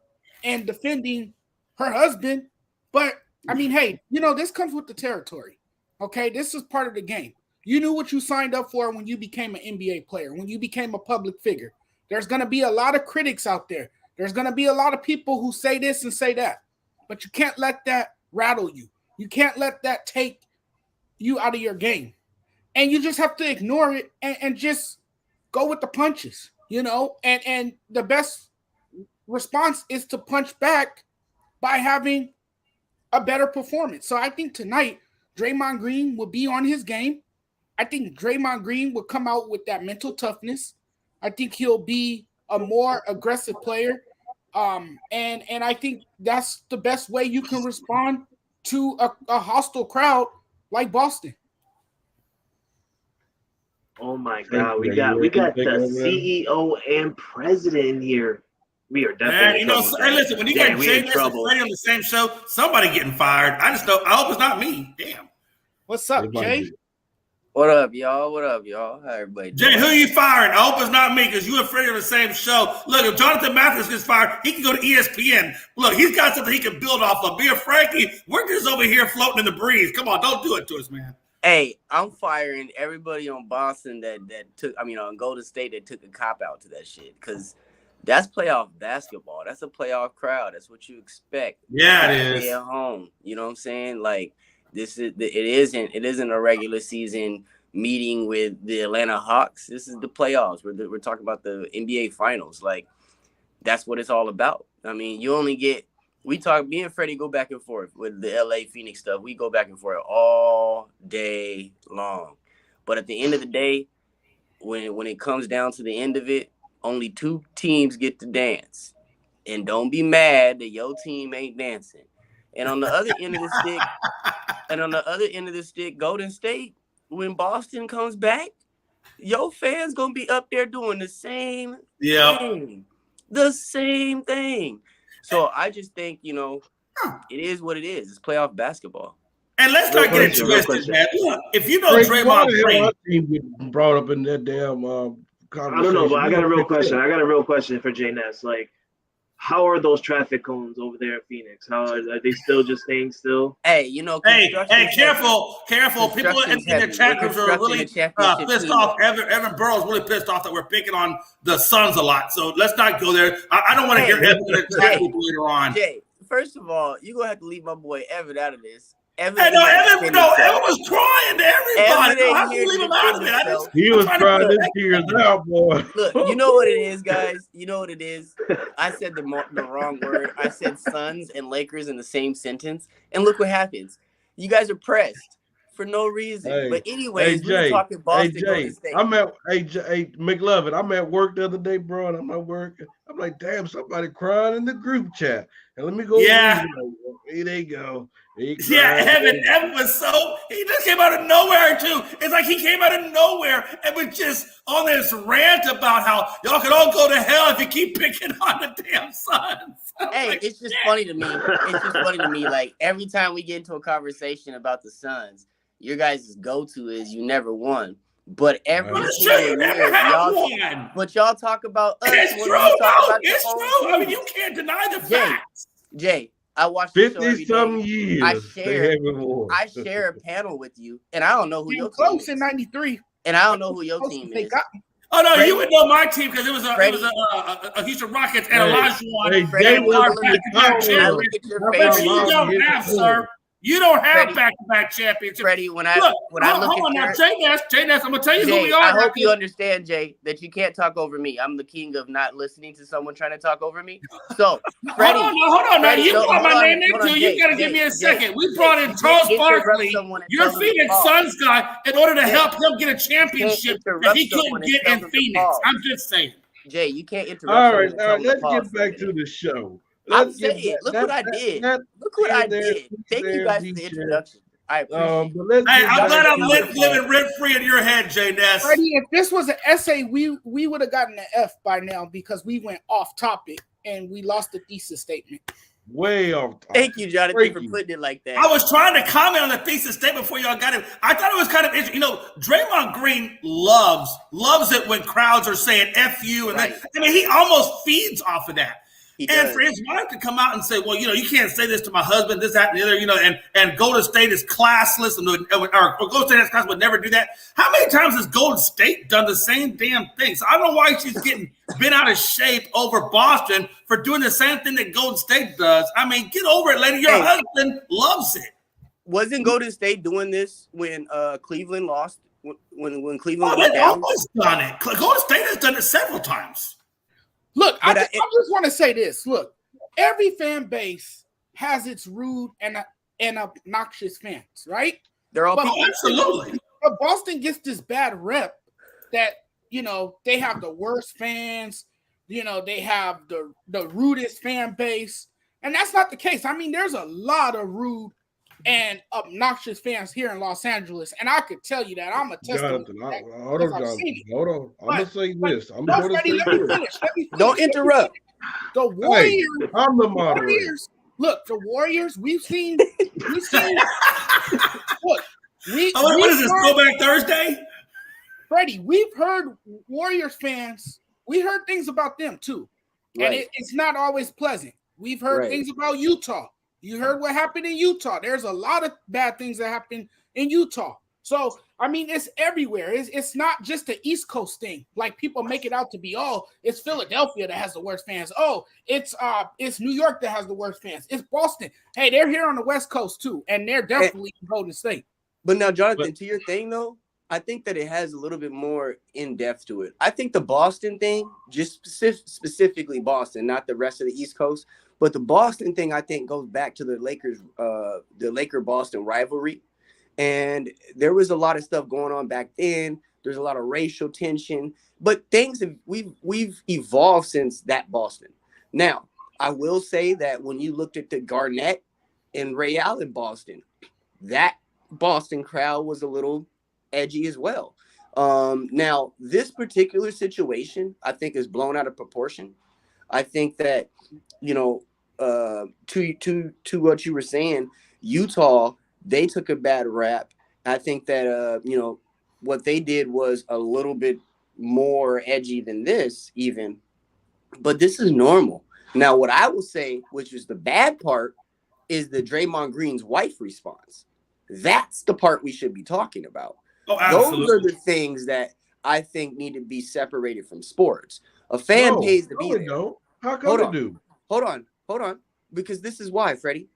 and defending her husband, but hey, this comes with the territory. Okay, this is part of the game. You knew what you signed up for when you became an NBA player, when you became a public figure. There's going to be a lot of critics out there. There's going to be a lot of people who say this and say that, but you can't let that rattle you. You can't let that take you out of your game. And you just have to ignore it and just go with the punches, and the best response is to punch back by having a better performance. So I think tonight, Draymond Green will be on his game. I think Draymond Green will come out with that mental toughness. I think he'll be a more aggressive player. And I think that's the best way you can respond to a hostile crowd like Boston. Oh my God, we got the CEO and president in here. We are definitely in trouble. Hey, listen, when you got Jay and Freddie on the same show, somebody getting fired. I hope it's not me. Damn. What's up, Jay? What up, y'all? How everybody doing? Jay, who you firing? I hope it's not me because you and Freddie on the same show. Look, if Jonathan Mathis gets fired, he can go to ESPN. Look, he's got something he can build off of. Me and Frankie, we're just over here floating in the breeze. Come on, don't do it to us, man. Hey, I'm firing everybody on Boston on Golden State that took a cop out to that shit because that's playoff basketball. That's a playoff crowd. That's what you expect. Yeah, it is. Stay at home. You know what I'm saying? Like it isn't a regular season meeting with the Atlanta Hawks. This is the playoffs. We're talking about the NBA Finals. Like that's what it's all about. You only get. Me and Freddie go back and forth with the LA Phoenix stuff. We go back and forth all day long. But at the end of the day, when it comes down to the end of it, only two teams get to dance. And don't be mad that your team ain't dancing. And on the other end of the stick, Golden State, when Boston comes back, your fans gonna be up there doing the same thing. The same thing. So I just think, it is what it is. It's playoff basketball. And let's not get it twisted, man. Look, if you know Draymond Green brought up in that damn conversation. I don't know, but I got a real question for Jay Ness. Like, how are those traffic cones over there in Phoenix? Are they still just staying still? Hey, careful. People in the chat rooms are really pissed off. Evan Burrow's really pissed off that we're picking on the Suns a lot. So let's not go there. I don't want to hear Evan in the chat room later on. Jay, first of all, you're going to have to leave my boy Evan out of this. Evan was crying to everybody. I have to leave him out of it. He was crying his tears out, boy. Look, you know what it is, guys. You know what it is. I said the wrong word. I said Suns and Lakers in the same sentence, and look what happens. You guys are pressed for no reason. Hey, but anyways, we're talking Boston. Hey, Jay, McLovin. I'm at work the other day, bro, and I'm at work. I'm like, damn, somebody crying in the group chat. And let me go. Yeah. Here they go. Evan was he just came out of nowhere too. It's like he came out of nowhere and was just on this rant about how y'all can all go to hell if you keep picking on the damn Suns. Hey, it's just funny to me. It's just funny to me. Like every time we get into a conversation about the Suns, your guys' go-to is you never won. But every It's single true. You never year, have y'all. one. But y'all talk about us. It's when true, you talk though. about your It's own true. I mean, teams. you can't deny the Jay, facts. Jay, I watch the show every 50-some day. years they haven't won. I share a panel with you, and I don't know who Came your team close is. in '93. And I don't know who your Close team as they is. got. Oh no, Freddie- you would know my team because it was Freddie- a Houston Rockets and Hey, Olajuwon hey, Freddie, Jay and was Clark in the back-to-back when I corner. look champions. at your How But about fan you Lobby base, don't hit the have, corner? sir. You don't have Freddie- back-to-back championships. Freddie, when I Look, look at hold on now, your Jay Ness, I'm gonna tell you who Jay, we are. I hope now, you understand, Jay, that you can't talk over me. I'm the king of not listening to someone trying to talk over me. So, Freddie, hold on now. Freddie, You no, brought hold my on, name hold in on, too. Jay, You gotta Jay, give me a Jay, second. We brought in you Charles can't interrupt Barkley, someone and your tell them to Phoenix pause. Suns guy, in order to Jay, help him get a you championship can't that he interrupt someone couldn't and get tell in them to Phoenix. pause. I'm just saying. Jay, you can't interrupt All someone right, and tell them to let's pause get for a back to minute. the show. I'm Let's get saying, back. look what I did. That Look what I there, did. Thank you guys for the introduction. I appreciate it. but let's Hey, get I'm back glad to I'm the show. living rent free in your head, Jay Ness. Freddie, if this was an essay, we would have gotten an F by now because we went off topic and we lost the thesis statement. Way off topic. Thank you, Jonathan, Thank for you. putting it like that. I was trying to comment on the thesis statement before y'all got it. I thought it was kind of interesting. You know, Draymond Green loves it when crowds are saying "F you," and Right. I mean, he almost feeds off of that. He And does. for his wife to come out and say, "Well, you know, you can't say this to my husband, this, that, and the other," you know, and Golden State is classless, or Golden State is classless would never do that. How many times has Golden State done the same damn thing? So I don't know why she's getting bent out of shape over Boston for doing the same thing that Golden State does. I mean, get over it, lady. Your husband loves it. Wasn't Golden State doing this when Cleveland lost? When Cleveland Oh, went they've down? always done it. Golden State has done it several times. Look, I But just want to say this. Look, every fan base has its rude and obnoxious fans, right? They're all But Oh, absolutely. But Boston gets this bad rep that, you know, they have the worst fans, you know, they have the rudest fan base. And that's not the case. I mean, there's a lot of rude and obnoxious fans here in Los Angeles. And I could tell you that. I'm a testament. Jonathan, to that hold on, because I've Jonathan. seen it. Hold on. I'm going to say this. I'm No, going to Freddie, say let me this. finish. Don't interrupt. The Warriors. Hey, I'm the moderator. Warriors. Look, the Warriors. We've seen. Look, What is this? Throwback Thursday? Freddie, we've heard Warriors fans. We heard things about them too, and it's not always pleasant. We've heard things about Utah. You heard what happened in Utah. There's a lot of bad things that happen in Utah. So, I mean, it's everywhere. It's not just the East Coast thing. Like people make it out to be, oh, it's Philadelphia that has the worst fans. Oh, it's New York that has the worst fans. It's Boston. Hey, they're here on the West Coast too, and they're definitely in Golden State. But now, Jonathan, to your thing though, I think that it has a little bit more in depth to it. I think the Boston thing, just specifically Boston, not the rest of the East Coast, but the Boston thing, I think goes back to the Laker-Boston rivalry. And there was a lot of stuff going on back then. There's a lot of racial tension, but we've evolved since that Boston. Now, I will say that when you looked at the Garnett and Ray Allen Boston, that Boston crowd was a little edgy as well. Now, this particular situation, I think, is blown out of proportion. I think that, you know, to what you were saying, Utah, they took a bad rap. I think that, you know, what they did was a little bit more edgy than this even, but this is normal. Now, what I will say, which is the bad part, is the Draymond Green's wife response. That's the part we should be talking about. Oh, absolutely. Those are the things that I think need to be separated from sports. A fan pays to be there. No. How come they do? Hold on. Because this is why, Freddie.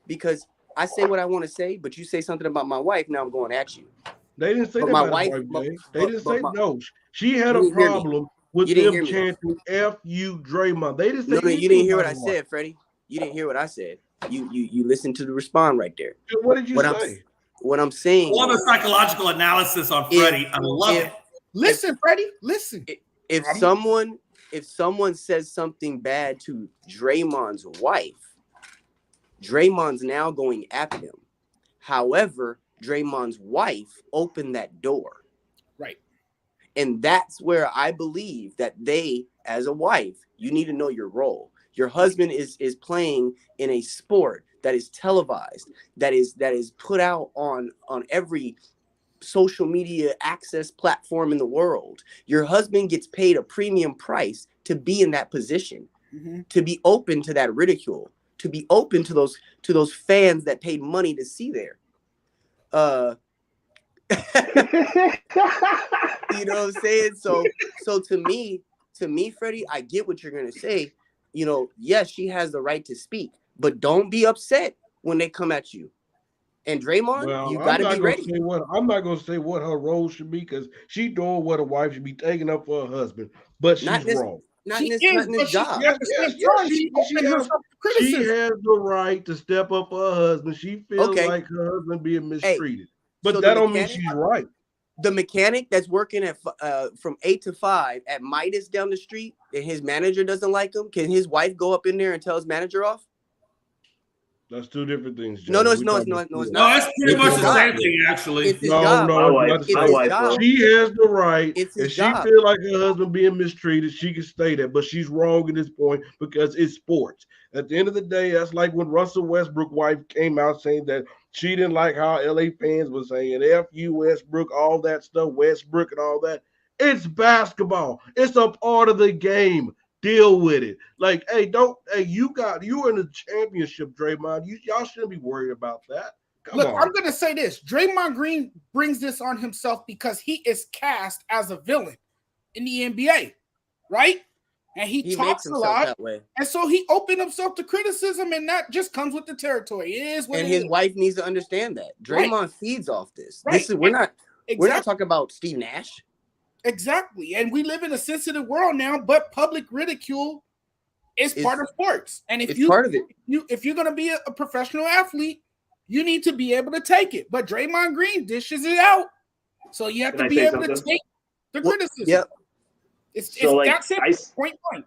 Because I say what I want to say, but you say something about my wife, now I'm going at you. They didn't say But that my about wife- his wife, Jay. but- They didn't but say my- no. She had You a didn't hear me. problem with You didn't them hear me. chanting "F you, Draymond." They didn't say No, you anything didn't hear what about I his wife. said, Freddie. You didn't hear what I said. You listened to the respond right there. What did you What say? What I'm saying, I love the psychological analysis on Freddie. I love it. Listen, Freddie, listen. if someone says something bad to Draymond's wife, Draymond's now going after him. However, Draymond's wife opened that door. Right. And that's where I believe that they, as a wife, you need to know your role. Your husband is playing in a sport that is televised, that is put out on every social media access platform in the world. Your husband gets paid a premium price to be in that position, to be open to that ridicule, to be open to those fans that paid money to see there. You know what I'm saying? So to me, Freddie, I get what you're gonna say. You know, yes, she has the right to speak, but don't be upset when they come at you. And Draymond, Well, you I'm got to be not gonna ready. say what I'm not gonna say what her role should be because she doing what a wife should be taking up for her husband, but Not she's this, wrong. not She in this, is, not in but this job. at the same time, she opened herself to She criticism. has the right to step up for her husband. She feels Okay. like her husband being Hey, mistreated, but so that don't mean she's right. the mechanic that's working at from 8 to 5 at Midas down the street, and his manager doesn't like him. Can his wife go up in there and tell his manager off? That's two different things, Jay. No, it's No, not. it's pretty much the same thing, actually. It's his job. My wife will. She has the right. It's his If she job. feel like her husband being mistreated, she can stay there. But she's wrong at this point because it's sports. At the end of the day, that's like when Russell Westbrook's wife came out saying that she didn't like how LA fans were saying F you Westbrook, all that stuff, Westbrook and all that. It's basketball. It's a part of the game. Deal with it. Like, hey, you in the championship, Draymond. Y'all shouldn't be worried about that. Come on. I'm gonna say this: Draymond Green brings this on himself because he is cast as a villain in the NBA, right? And he talks a lot, that way. And so he opened himself to criticism, and that just comes with the territory. It is what and it his is. wife needs to understand that Draymond feeds off this. Right. This is we're not talking about Steve Nash. Exactly. And we live in a sensitive world now, but public ridicule is part of sports. And if part of it. If you're going to be a professional athlete, you need to be able to take it. But Draymond Green dishes it out. So you have to be able to take the criticism. Yep. It's like, that's it. Point blank.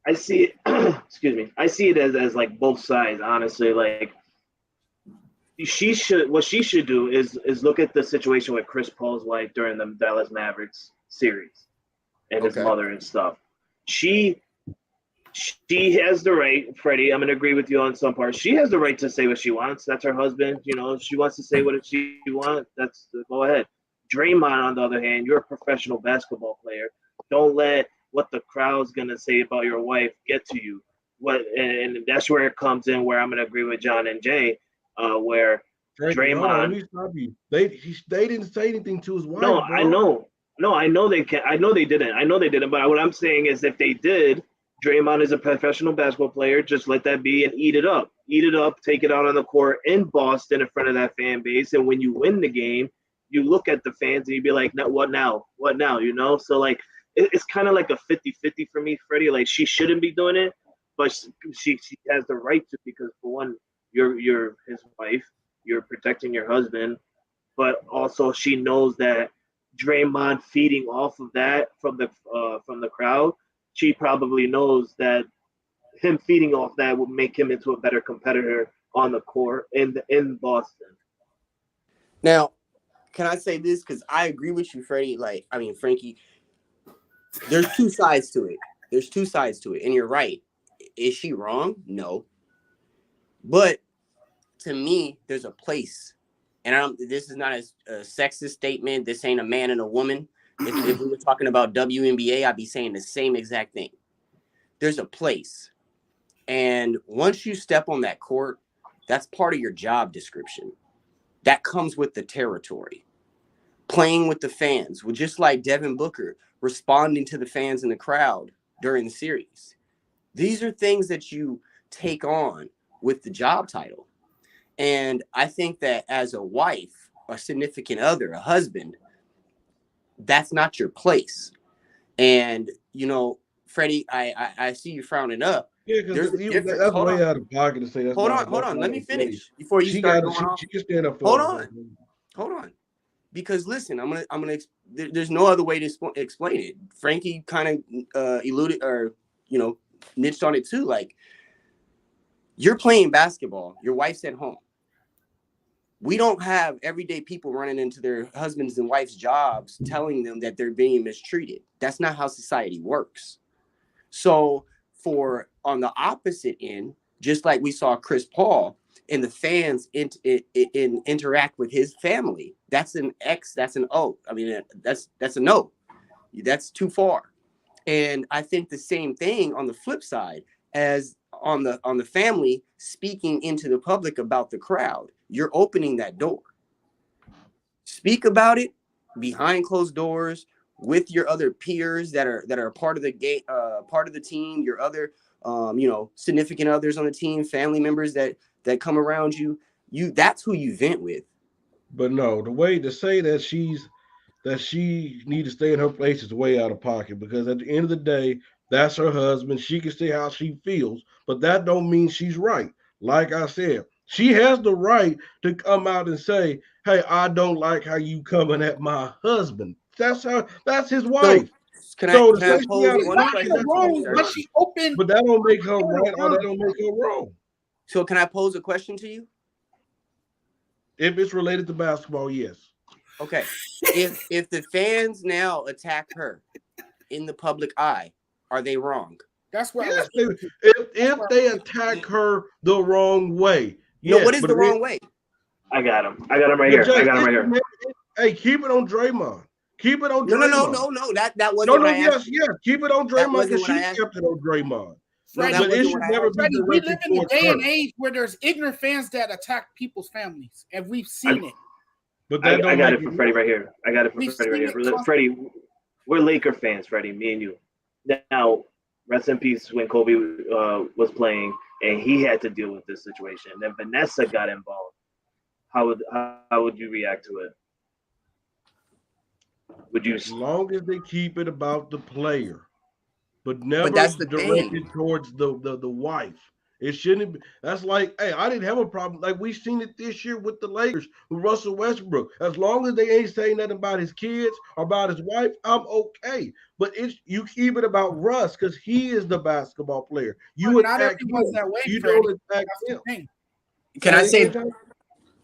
I see it, excuse me. I see it as like both sides, honestly. Like what she should do is look at the situation with Chris Paul's wife during the Dallas Mavericks series and his mother and stuff. She has the right, Freddie, I'm going to agree with you on some parts. She has the right to say what she wants. That's her husband. You know, if she wants to say what she wants, go ahead. Draymond, on the other hand, you're a professional basketball player. Don't let what the crowd's going to say about your wife get to you. And that's where it comes in, where I'm going to agree with John and Jay, where Draymond. They didn't say anything to his wife. No, bro. I know. No, I know they can. I know they didn't. But what I'm saying is, if they did, Draymond is a professional basketball player. Just let that be and eat it up. Eat it up. Take it out on the court in Boston in front of that fan base. And when you win the game, you look at the fans and you be like, "No, what now? What now?" You know. So like, it's kind of like a 50-50 for me, Freddie. Like she shouldn't be doing it, but she has the right to, because for one, you're his wife. You're protecting your husband, but also she knows that Draymond feeding off of that from the crowd. She probably knows that him feeding off that would make him into a better competitor on the court in Boston. Now, can I say this? Because I agree with you, Freddie. Frankie. There's two sides to it. And you're right. Is she wrong? No. But to me, there's a place. And this is not a sexist statement. This ain't a man and a woman. If we were talking about WNBA, I'd be saying the same exact thing. There's a place. And once you step on that court, that's part of your job description. That comes with the territory. Playing with the fans, just like Devin Booker, responding to the fans in the crowd during the series. These are things that you take on with the job title. And I think that as a wife, a significant other, a husband, that's not your place. And, Freddie, I see you frowning up. Yeah, because that's way out of pocket to say that. Hold on. Let me finish before you start going off. She can stand up for Hold on. Because listen, I'm gonna. There's no other way to explain it. Frankie kind of alluded or niched on it too. Like, you're playing basketball. Your wife's at home. We don't have everyday people running into their husbands and wives' jobs telling them that they're being mistreated. That's not how society works. So on the opposite end, just like we saw Chris Paul, and the fans interact with his family, that's an X, that's an O. I mean, that's a no. That's too far. And I think the same thing on the flip side, as on the family speaking into the public about the crowd. You're opening that door. Speak about it behind closed doors with your other peers that are part of the game, part of the team, your other significant others on the team, family members that come around you. That's who you vent with. But no, the way to say that she need to stay in her place is way out of pocket, because at the end of the day, that's her husband. She can say how she feels, but that don't mean she's right. Like I said, she has the right to come out and say, "Hey, I don't like how you coming at my husband." That's his wife. Can I pose one question? But that don't make her right, or that don't make her wrong. So can I pose a question to you? If it's related to basketball, yes. Okay. If the fans now attack her in the public eye, are they wrong? That's what. Yes, if they attack her the wrong way. Yes, no, what is the wrong way? I got him right here. I got him right here. Hey, keep it on Draymond. Keep it on Draymond. No. That wasn't what I asked. Yes. Keep it on Draymond, because she kept it on Draymond. Right, but it should never be directed. We live in a day and age where there's ignorant fans that attack people's families, and we've seen it. But I got it for Freddie right here. Freddie, we're Laker fans, Freddie, me and you. Now, rest in peace when Kobe was playing and he had to deal with this situation. Then Vanessa got involved. How would you react to it? Would you? As long as they keep it about the player, but never directed towards the wife. It shouldn't be. That's like, hey, I didn't have a problem. Like, we've seen it this year with the Lakers, with Russell Westbrook. As long as they ain't saying nothing about his kids or about his wife, I'm okay. But you keep it about Russ, because he is the basketball player. You attack him. You don't attack him. Can I say?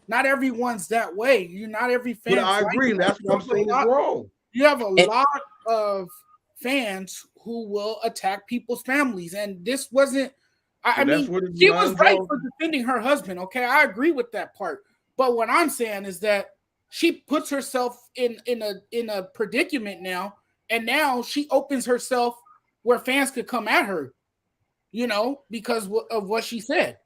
Not everyone's that way. Not every fan. But I agree. That's what I'm saying is wrong. You have a lot of fans who will attack people's families, and this wasn't. I mean, she was right for defending her husband. Okay, I agree with that part. But what I'm saying is that she puts herself in a predicament now, and now she opens herself where fans could come at her, because of what she said.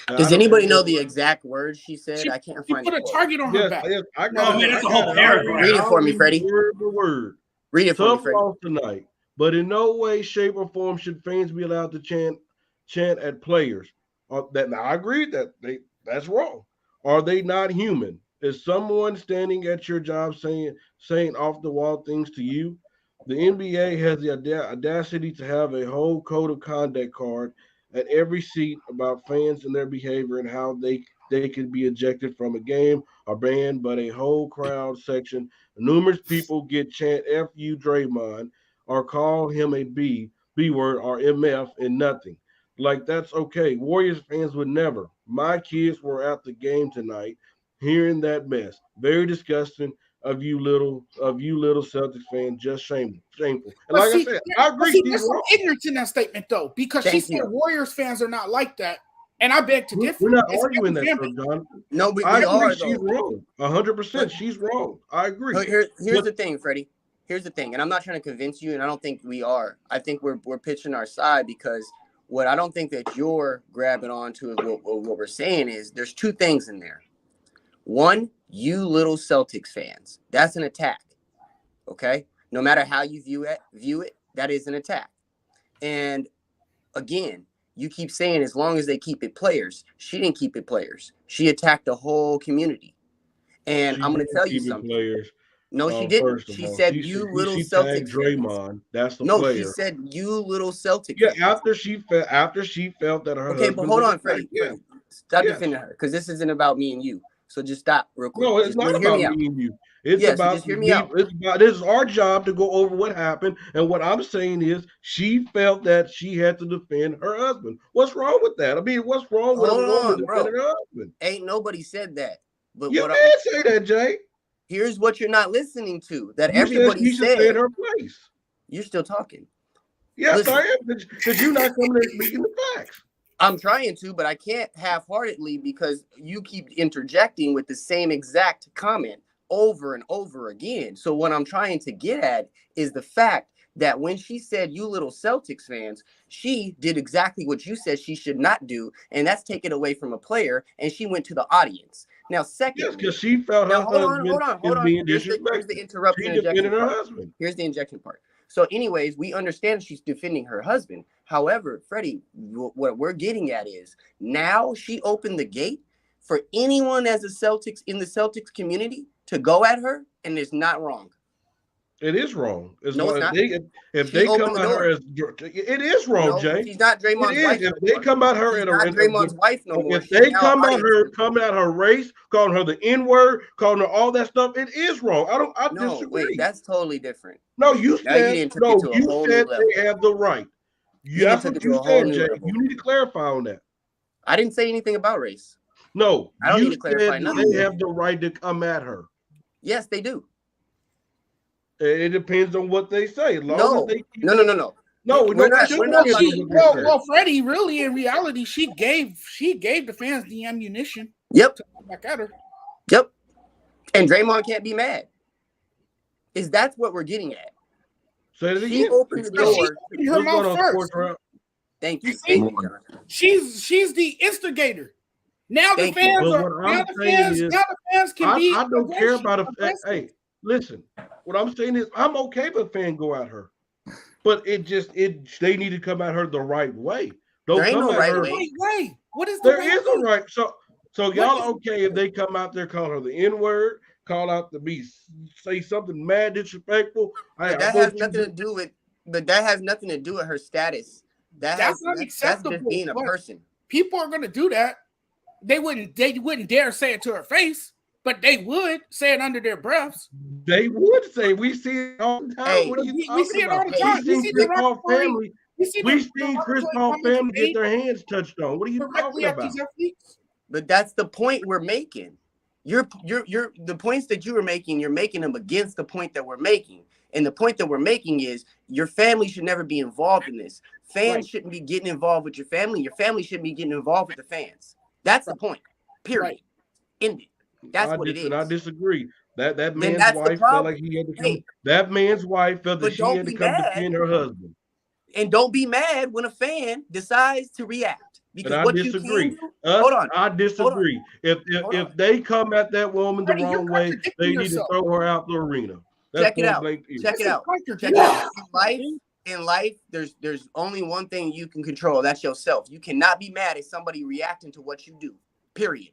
Does anybody know the exact words she said? I can't find it. She put a target on her back. That's a whole paragraph. Read it for me, Freddie. Word. Read it for me, Freddie. Tough loss tonight, but in no way, shape, or form should fans be allowed to chant at players. Now, I agree that that's wrong. Are they not human? Is someone standing at your job saying off the wall things to you? The NBA has the audacity to have a whole code of conduct card at every seat about fans and their behavior and how they could be ejected from a game or banned, but a whole crowd section, numerous people get chant F you Draymond or call him a B word or MF and nothing. Like, that's okay. Warriors fans would never. My kids were at the game tonight hearing that mess. Very disgusting of you little Celtics fans, just shameful. And like I said, I agree. There's some ignorance in that statement, though, because she said Warriors fans are not like that, and I beg to differ. We're not arguing that, John. No, we I are. She's wrong. 100%. She's wrong. I agree. Here's the thing, Freddie. Here's the thing, and I'm not trying to convince you, and I don't think we are. I think we're pitching our side, because what I don't think that you're grabbing onto is what we're saying is there's two things in there. One, you little Celtics fans, that's an attack. Okay? No matter how you view it, that is an attack. And again, you keep saying as long as they keep it players. She didn't keep it players. She attacked the whole community. And I'm going to tell you something. Players. No, she didn't. She said, "You little Celtics." Draymond, that's the player. No, she said, "You little Celtics." Yeah, after she felt that her. Okay, but hold on, Freddie. Stop defending her, because this isn't about me and you. So just stop real quick. No, it's not about me and you. It's about just hear me out. This is our job to go over what happened, and what I'm saying is she felt that she had to defend her husband. What's wrong with that? I mean, what's wrong with a woman defending her husband? Ain't nobody said that. But you did say that, Jay. Here's what you're not listening to. That everybody said. In her place. You're still talking. Yes, I am. Because you're not coming and speaking the facts. I'm trying to, but I can't half-heartedly because you keep interjecting with the same exact comment over and over again. So what I'm trying to get at is the fact that when she said, "You little Celtics fans," she did exactly what you said she should not do, and that's take it away from a player, and she went to the audience. Now, Yes, secondly, because she felt her now hold husband hold is on. being Here's disrespected. the interruption She and injection defended her part. husband. Here's the injection part. So, anyways, we understand she's defending her husband. However, Freddie, what we're getting at is now she opened the gate for anyone as a Celtics in the Celtics community to go at her, and it's not wrong. It is wrong. No, it's not. If She they opened come the at her door. as it is wrong, No, Jay. she's not It Draymond's is. wife If no they more. come at her She's in not a Draymond's wife no more. if She's they now come at audience her, member. coming at her race, calling her the N-word, calling her all that stuff, it is wrong. I No, disagree. wait, that's totally different. No, you Now you said didn't take it to a whole new level. they have the right. You didn't That's take what it to you a whole said, new Jay. level. You need to clarify on that. I didn't say anything about race. No, I don't you need to clarify said nothing. they have the right to come at her. Yes, they do. It depends on what they say. As long No, as they keep no. No, We're not shouldn't about depend to- on what they say. Well, Freddie, really, in reality, she gave the fans the ammunition Yep, to come back at her. yep. And Draymond can't be mad. That's what we're getting at. Say it She again. opened the Because she door. opened her What's going mouth on, first. Sports Round? Thank you. You see? Thank you, John. She's the instigator. Now the Thank you. fans But are what I'm saying is, now the fans can be I don't care about a aggressive. hey, listen. What I'm saying is I'm okay if a fan go at her. But they need to come at her the right way. Don't There ain't come no at right her. way. Wait, what is the There right is a way? right. So y'all okay if they come out there calling her the N-word, call out say something mad disrespectful. But that has nothing to do with. But that has nothing to do with her status. That's That's unacceptable. just being a But person. people are gonna do that. They wouldn't dare say it to her face, but they would say it under their breaths. They would say we see it all the time. Hey, What are you we talking see it about? all the time. We seen Chris Paul family. We've the seen Chris derogatory Paul comments family get made their hands touched on. What are you directly talking at about? these athletes. But that's the point we're making. You're the points that you were making, you're making them against the point that we're making. And the point that we're making is your family should never be involved in this. Fans shouldn't be getting involved with your family. Your family shouldn't be getting involved with the fans. That's the point. Period. Right. End it. That's what it is. And I disagree. That Then man's that's the wife felt problem. like he had to come. Hey, that man's wife felt that but she don't had to be come mad. defend her husband. And don't be mad when a fan decides to react. Because And I what disagree. you can do, hold on. I disagree. If they come at that woman the Freddie, you're wrong way, contradicting they need yourself. to throw her out the arena. Check it out. Check it out. Check it out. In life, there's only one thing you can control. That's yourself. You cannot be mad at somebody reacting to what you do. Period.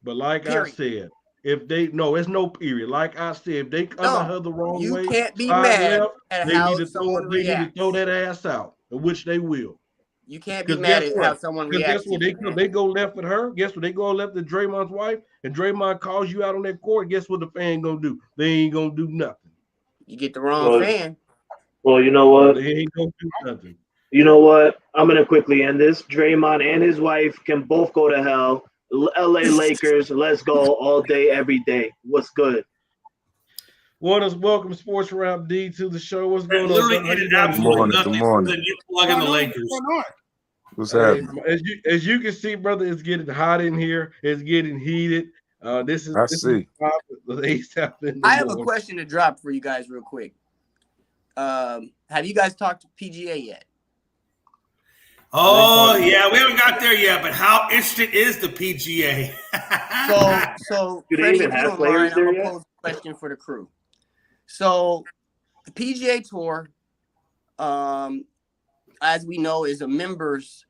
But like I said, it's no period. Like I said, if they come at her the wrong way, you can't be mad at how someone they need reacts. to throw that ass out, which they will. You can't be mad at how someone reacts. Guess what? They go left with her. Guess what? They go left with Draymond's wife, and Draymond calls you out on that court. Guess what the fan gonna do? They ain't gonna do nothing. You get the wrong fan. Well, you know what? They ain't gonna do nothing. You know what? I'm gonna quickly end this. Draymond and his wife can both go to hell. LA Lakers, let's go all day, every day. What's good? Welcome Sports Rap D to the show. What's going on? Literally ended absolutely nothing. Good morning. Then you plug in the Lakers. What's happening? As you can see, brother, it's getting hot in here. It's getting heated. This is I have a question to drop for you guys real quick. Have you guys talked to PGA yet? Oh yeah, we haven't got there yet, but how interesting is the PGA? So do they Freddie, even if you have don't players mind, there I'm gonna yet? pose a question for the crew. So the PGA Tour, as we know, is a members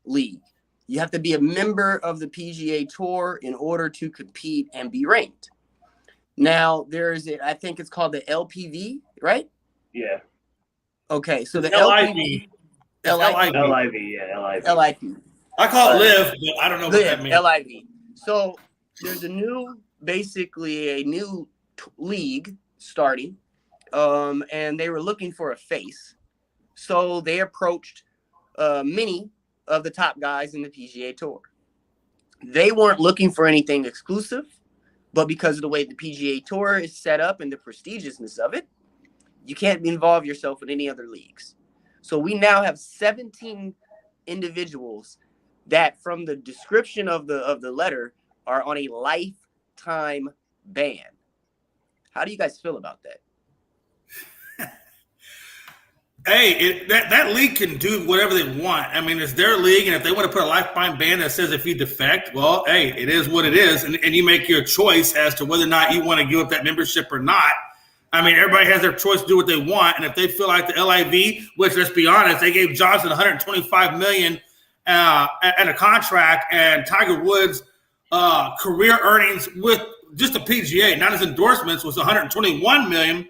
league. You have to be a member of the PGA Tour in order to compete and be ranked. Now, I think it's called the LPV, right? Yeah. Okay, so the LIV. LIV, yeah, LIV. LIV. I call it live, but I don't know what that means. LIV. So there's basically a new league starting, and they were looking for a face. So they approached many of the top guys in the PGA Tour. They weren't looking for anything exclusive, but because of the way the PGA Tour is set up and the prestigiousness of it, you can't involve yourself in any other leagues. So we now have 17 individuals that, from the description of the letter, are on a lifetime ban. How do you guys feel about that? Hey, that league can do whatever they want. I mean, it's their league, and if they want to put a lifetime ban that says if you defect, well, hey, it is what it is, and you make your choice as to whether or not you want to give up that membership or not. I mean, everybody has their choice to do what they want, and if they feel like the LIV, which, let's be honest, they gave Johnson $125 million and a contract, and Tiger Woods' career earnings with just the PGA, not his endorsements, was $121 million.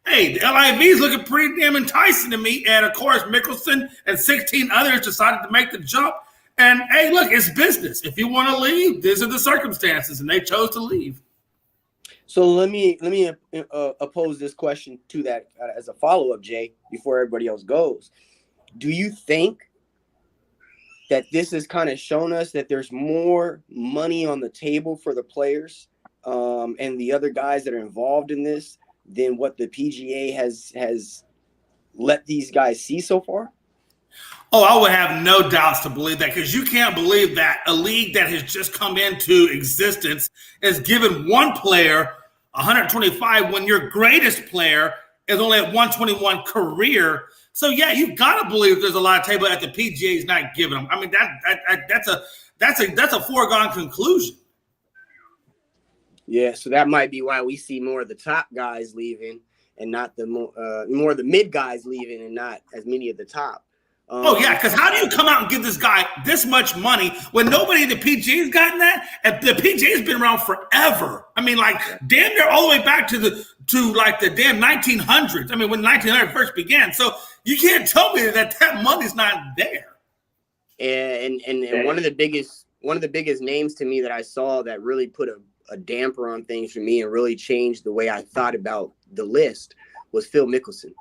Hey, the LIV is looking pretty damn enticing to me. And, of course, Mickelson and 16 others decided to make the jump. And, hey, look, it's business. If you want to leave, these are the circumstances, and they chose to leave. So let me oppose this question to that as a follow-up, Jay, before everybody else goes. Do you think that this has kind of shown us that there's more money on the table for the players and the other guys that are involved in this than what the PGA has let these guys see so far? Oh, I would have no doubts to believe that, because you can't believe that a league that has just come into existence has given one player 125 when your greatest player is only at 121 career. So, yeah, you've got to believe there's a lot of table that the PGA is not giving them. I mean, that's a foregone conclusion. Yeah, so that might be why we see more of the top guys leaving and not the more of the mid guys leaving and not as many of the top. Oh, yeah, because how do you come out and give this guy this much money when nobody in the PGA has gotten that? And the PGA has been around forever. I mean, like, damn near all the way back to the damn 1900s. I mean, when 1900 first began. So you can't tell me that money's not there. And one of the biggest names to me that I saw that really put a damper on things for me and really changed the way I thought about the list was Phil Mickelson.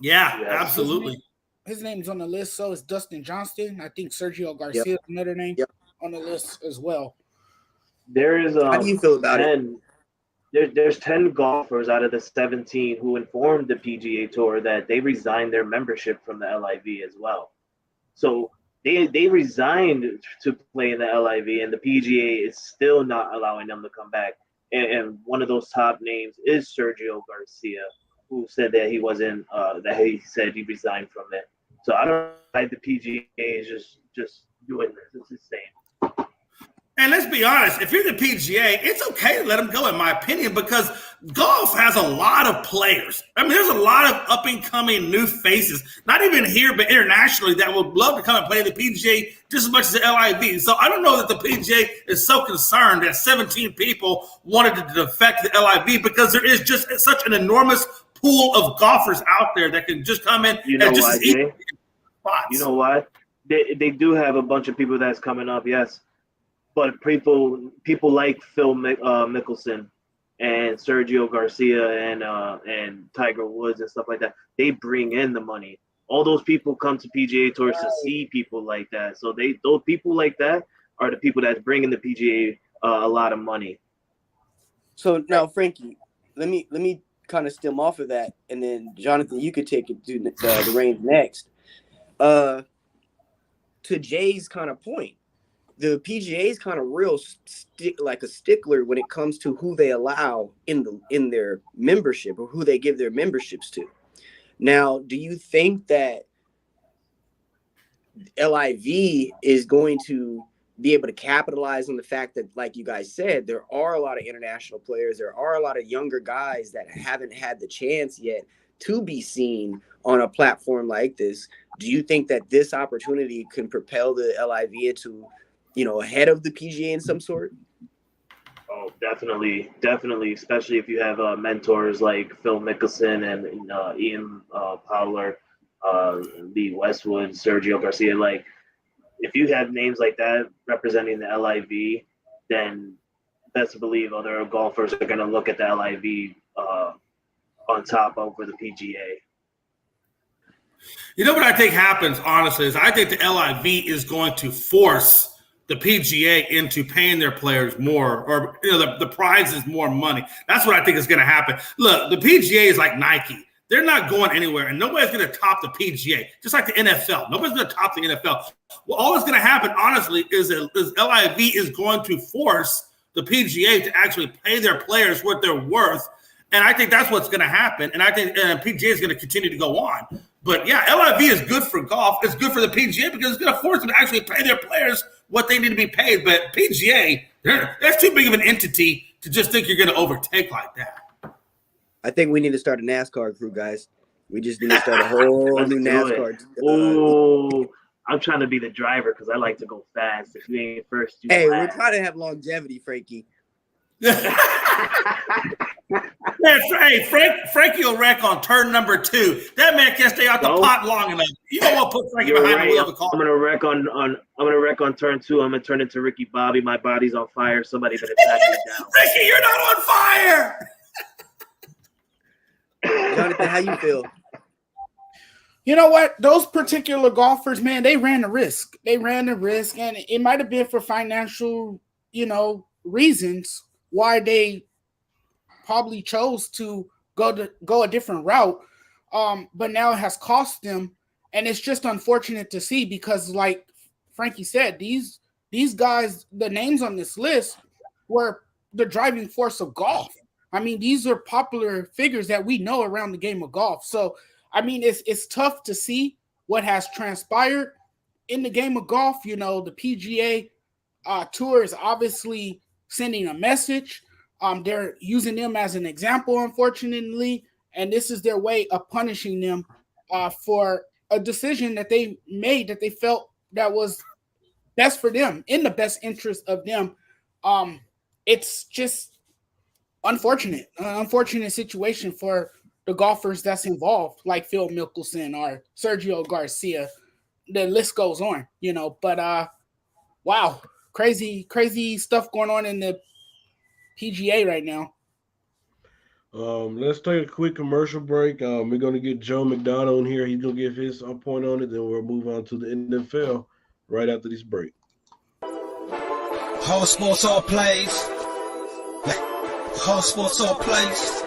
Yeah, absolutely. His name's on the list. So is Dustin Johnson. I think Sergio Garcia is another name on the list as well. There is how do you feel about it? There's 10 golfers out of the 17 who informed the PGA Tour that they resigned their membership from the LIV as well. So they resigned to play in the LIV, and the PGA is still not allowing them to come back. And one of those top names is Sergio Garcia, who said that he wasn't that he said he resigned from it. So I don't like the PGA is just doing this. It's insane. And let's be honest, if you're the PGA, it's okay to let them go, in my opinion, because golf has a lot of players. I mean, there's a lot of up-and-coming new faces, not even here, but internationally, that would love to come and play the PGA just as much as the LIV. So I don't know that the PGA is so concerned that 17 people wanted to defect the LIV, because there is just such an enormous pool of golfers out there that can just come in and just eat spots. You know what? They do have a bunch of people that's coming up, yes. But people like Phil Mickelson and Sergio Garcia and Tiger Woods and stuff like that, they bring in the money. All those people come to PGA Tours to see people like that. So those people like that are the people that's bringing the PGA a lot of money. So now, Frankie, let me kind of stem off of that, and then Jonathan, you could take it to the reins next. To Jay's kind of point, the PGA is kind of real like a stickler when it comes to who they allow in their membership or who they give their memberships to. Now, do you think that LIV is going to be able to capitalize on the fact that, like you guys said, there are a lot of international players, there are a lot of younger guys that haven't had the chance yet to be seen on a platform like this? Do you think that this opportunity can propel the LIV to, ahead of the PGA in some sort? Oh, definitely, especially if you have mentors like Phil Mickelson and Ian Powler, Lee Westwood, Sergio Garcia. Like, if you have names like that representing the LIV, then best believe other golfers are going to look at the LIV on top over the PGA. You know what I think happens, honestly, is I think the LIV is going to force the PGA into paying their players more, or the prize is more money. That's what I think is going to happen. Look, the PGA is like Nike. They're not going anywhere, and nobody's going to top the PGA, just like the NFL. Nobody's going to top the NFL. Well, all that's going to happen, honestly, is LIV is going to force the PGA to actually pay their players what they're worth, and I think that's what's going to happen, and I think PGA is going to continue to go on. But, yeah, LIV is good for golf. It's good for the PGA because it's going to force them to actually pay their players what they need to be paid. But PGA, that's too big of an entity to just think you're going to overtake like that. I think we need to start a NASCAR crew, guys. We just need to start a whole new NASCAR. Oh, I'm trying to be the driver because I like to go fast. If you ain't first, you Hey, last. we're trying to have longevity, Frankie. Frankie will wreck on turn number 2. That man can't stay out the pot long enough. You don't want to put Frankie behind the wheel of the car. I'm gonna wreck on turn 2. I'm gonna turn into Ricky Bobby. My body's on fire. Somebody better track me down. Frankie, you're not on fire. Jonathan, how you feel? You know what? Those particular golfers, man, they ran the risk. And it might have been for financial, reasons why they probably chose to go a different route. But now it has cost them, and it's just unfortunate to see because, like Frankie said, these guys, the names on this list were the driving force of golf. I mean, these are popular figures that we know around the game of golf. So, I mean, it's tough to see what has transpired in the game of golf. The PGA Tour is obviously sending a message. They're using them as an example, unfortunately, and this is their way of punishing them for a decision that they made that they felt that was best for them, in the best interest of them. It's just unfortunate situation for the golfers that's involved, like Phil Mickelson or Sergio Garcia. The list goes on, but wow, crazy stuff going on in the PGA right now. Let's take a quick commercial break. We're going to get Joe McDonough in here. He's going to give his point on it, then we'll move on to the NFL right after this break. Whole sports all plays. Whole sports all plays.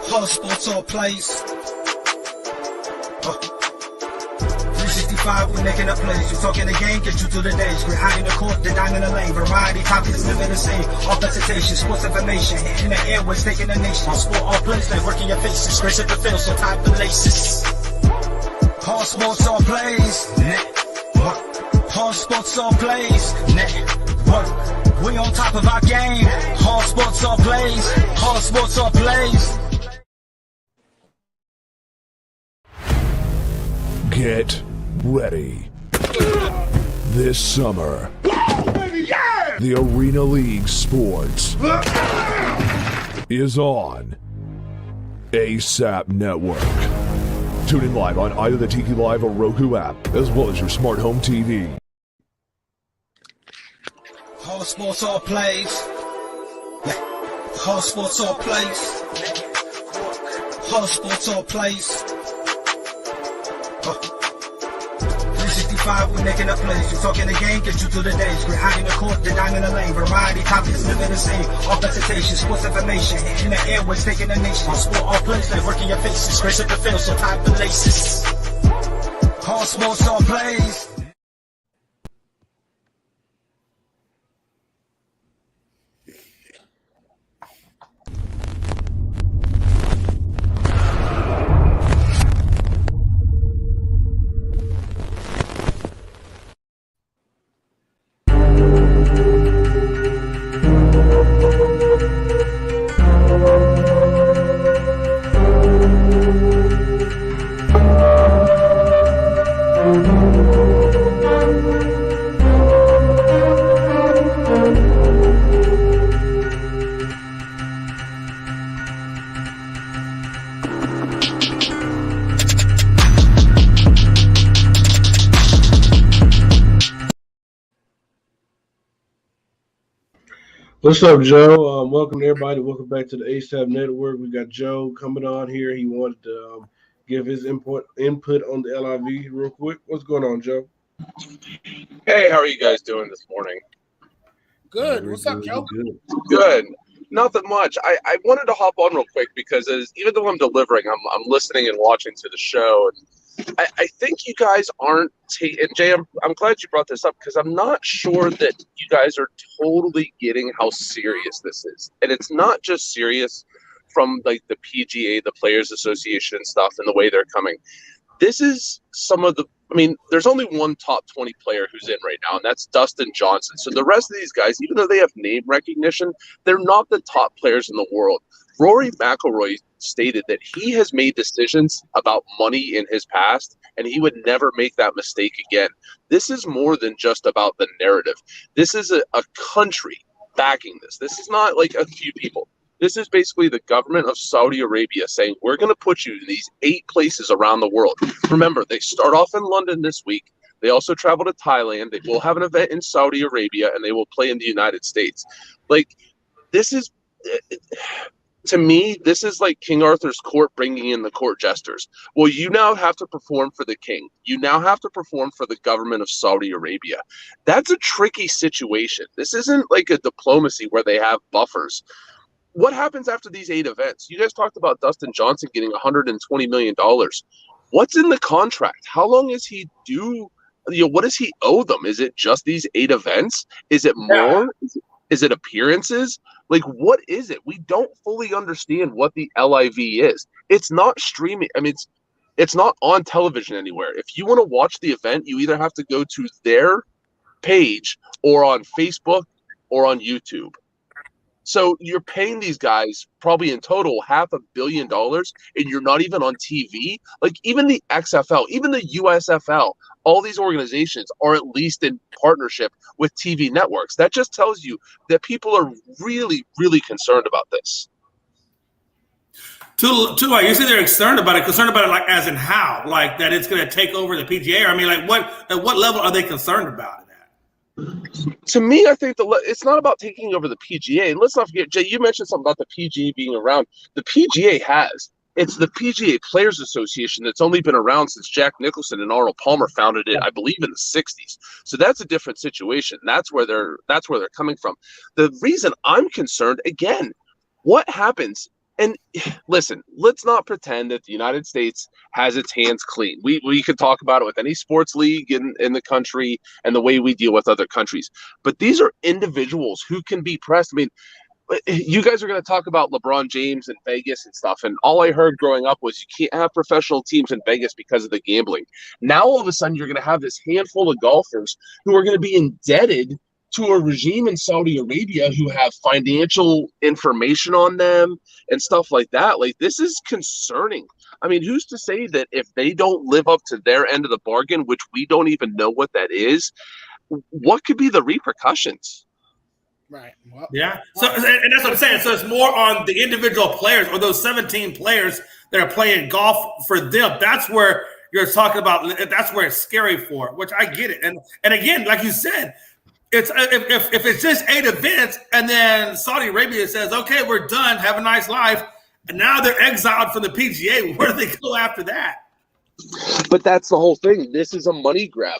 Whole sports all plays. 365, we're making up plays. You talking the game, get you to the days. We're high in the court, the dime in the lane. Variety topics, living the same. Authenticity, sports information. Hitting the airways, taking the nation. Sport all plays, like working your faces. Scratch at the field, so tie the laces. Whole sports all plays. Whole sports all plays. Network. We on top of our game. Whole sports all plays. Whole sports all plays. Get ready. This summer, the Arena League Sports is on ASAP Network. Tune in live on either the Tiki Live or Roku app, as well as your smart home TV. Whole sports all plays. Whole sports all plays. Whole sports all plays. 365, we're making up plays. You talking the game, get you to the days. We're high in the court, the dime in the lane. Variety topics, living the same. Authenticity, sports information. Hitting the airways, taking the nation. Sport all plays, like working your faces. Scratch at the field, so tie the laces. Whole sports all plays. What's up, Joe? Welcome everybody. Welcome back to the ASAP Network. We got Joe coming on here. He wanted to give his input on the LIV real quick. What's going on, Joe? Hey, how are you guys doing this morning? Good. What's up, Joe? Good. Good. Nothing much. I wanted to hop on real quick because even though I'm delivering, I'm listening and watching to the show. And I think you guys aren't and Jay, I'm glad you brought this up because I'm not sure that you guys are totally getting how serious this is. And it's not just serious from like the PGA, the Players Association stuff and the way they're coming. This is some of the there's only one top 20 player who's in right now, and that's Dustin Johnson. So the rest of these guys, even though they have name recognition, they're not the top players in the world. Rory McIlroy stated that he has made decisions about money in his past, and he would never make that mistake again. This is more than just about the narrative. This is a country backing this. This is not like a few people. This is basically the government of Saudi Arabia saying, we're going to put you in these 8 places around the world. Remember, they start off in London this week. They also travel to Thailand. They will have an event in Saudi Arabia, and they will play in the United States. Like, this is, to me, this is like King Arthur's court bringing in the court jesters. Well, you now have to perform for the king. You now have to perform for the government of Saudi Arabia. That's a tricky situation. This isn't like a diplomacy where they have buffers. What happens after these 8 events? You guys talked about Dustin Johnson getting $120 million. What's in the contract? How long is he due? What does he owe them? Is it just these 8 events? Is it more? Is it appearances? Like, what is it? We don't fully understand what the LIV is. It's not streaming. It's not on television anywhere. If you want to watch the event, you either have to go to their page or on Facebook or on YouTube. So you're paying these guys probably in total $500 million, and you're not even on TV. Like even the XFL, even the USFL, all these organizations are at least in partnership with TV networks. That just tells you that people are really, really concerned about this. You say they're concerned about it like as in how, like that it's going to take over the PGA. At what level are they concerned about it? To me, I think it's not about taking over the PGA. And let's not forget, Jay, you mentioned something about the PGA being around. The PGA it's the PGA Players Association that's only been around since Jack Nicholson and Arnold Palmer founded it, I believe, in the 60s. So that's a different situation. That's where they're coming from. The reason I'm concerned, again, what happens? And listen, let's not pretend that the United States has its hands clean. We could talk about it with any sports league in the country and the way we deal with other countries. But these are individuals who can be pressed. You guys are going to talk about LeBron James and Vegas and stuff. And all I heard growing up was you can't have professional teams in Vegas because of the gambling. Now, all of a sudden, you're going to have this handful of golfers who are going to be indebted to a regime in Saudi Arabia who have financial information on them and stuff like that. Like, this is concerning. Who's to say that if they don't live up to their end of the bargain, which we don't even know what that is, what could be the repercussions? Right. Well, yeah. So, and that's what I'm saying. So it's more on the individual players or those 17 players that are playing golf for them. That's where you're talking about. That's where it's scary for, which I get it. And again, like you said, it's if it's just 8 events and then Saudi Arabia says, okay, we're done. Have a nice life. And now they're exiled from the PGA. Where do they go after that? But that's the whole thing. This is a money grab.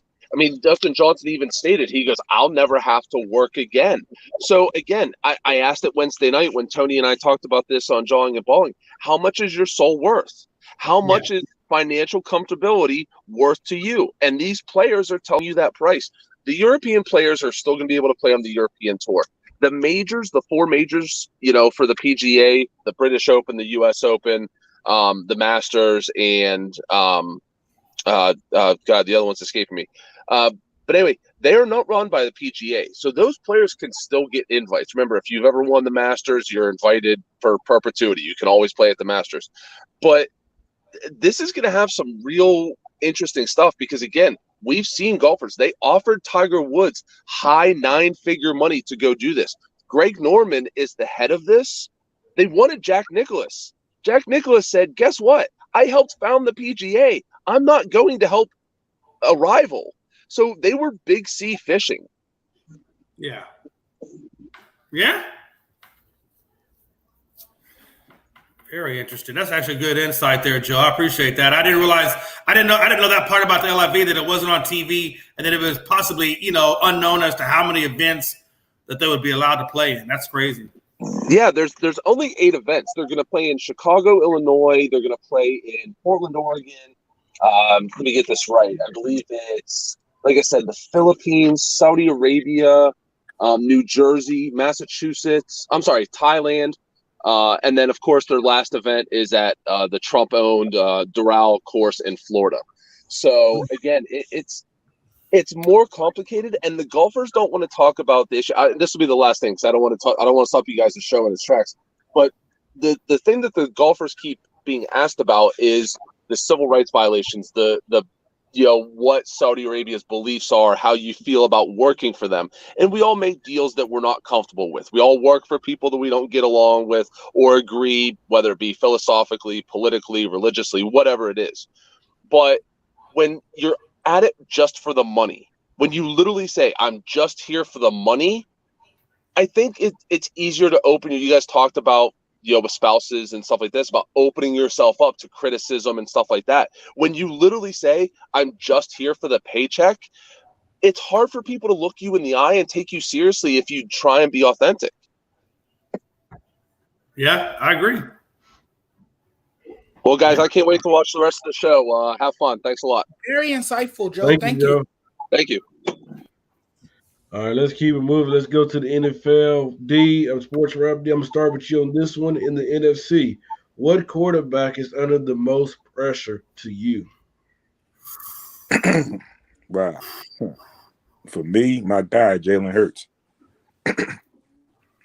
Dustin Johnson even stated, he goes, I'll never have to work again. So, again, I asked it Wednesday night when Tony and I talked about this on Jawing and Balling. How much is your soul worth? How much is financial comfortability worth to you? And these players are telling you that price. The European players are still going to be able to play on the European Tour. The majors, the 4 majors, for the PGA, the British Open, the U.S. Open, the Masters, and the other one's escaping me. But anyway, they are not run by the PGA. So those players can still get invites. Remember, if you've ever won the Masters, you're invited for perpetuity. You can always play at the Masters. But this is going to have some real interesting stuff because, again, we've seen golfers. They offered Tiger Woods high 9-figure money to go do this. Greg Norman is the head of this. They wanted Jack Nicklaus. Jack Nicklaus said, guess what? I helped found the PGA. I'm not going to help a rival. So they were big C fishing. Yeah. Yeah. Very interesting. That's actually good insight there, Joe. I appreciate that. I didn't know that part about the LIV, that it wasn't on TV and that it was possibly, unknown as to how many events that they would be allowed to play in. That's crazy. Yeah, there's only 8 events. They're going to play in Chicago, Illinois. They're going to play in Portland, Oregon. Let me get this right. I believe it's, like I said, the Philippines, Saudi Arabia, New Jersey, Massachusetts. I'm sorry, Thailand. And then, of course, their last event is at the Trump-owned Doral course in Florida. So, again, it's more complicated, and the golfers don't want to talk about the issue. This will be the last thing, because I don't want to talk. I don't want to stop you guys' show in its tracks. But the thing that the golfers keep being asked about is the civil rights violations, the what Saudi Arabia's beliefs are, how you feel about working for them, and we all make deals that we're not comfortable with. We all work for people that we don't get along with or agree, whether it be philosophically, politically, religiously, whatever it is. But when you're at it just for the money, when you literally say, I'm just here for the money, I think it's easier to open. You guys talked about, with spouses and stuff like this, about opening yourself up to criticism and stuff like that. When you literally say, I'm just here for the paycheck, it's hard for people to look you in the eye and take you seriously if you try and be authentic. Yeah, I agree. Well, guys, I can't wait to watch the rest of the show. Have fun. Thanks a lot. Very insightful, Joe. Thank you, Joe. Thank you. All right, let's keep it moving. Let's go to the NFL. D, I'm Sports Rap D. I'm going to start with you on this one. In the NFC, what quarterback is under the most pressure to you? Wow. For me, my guy, Jalen Hurts.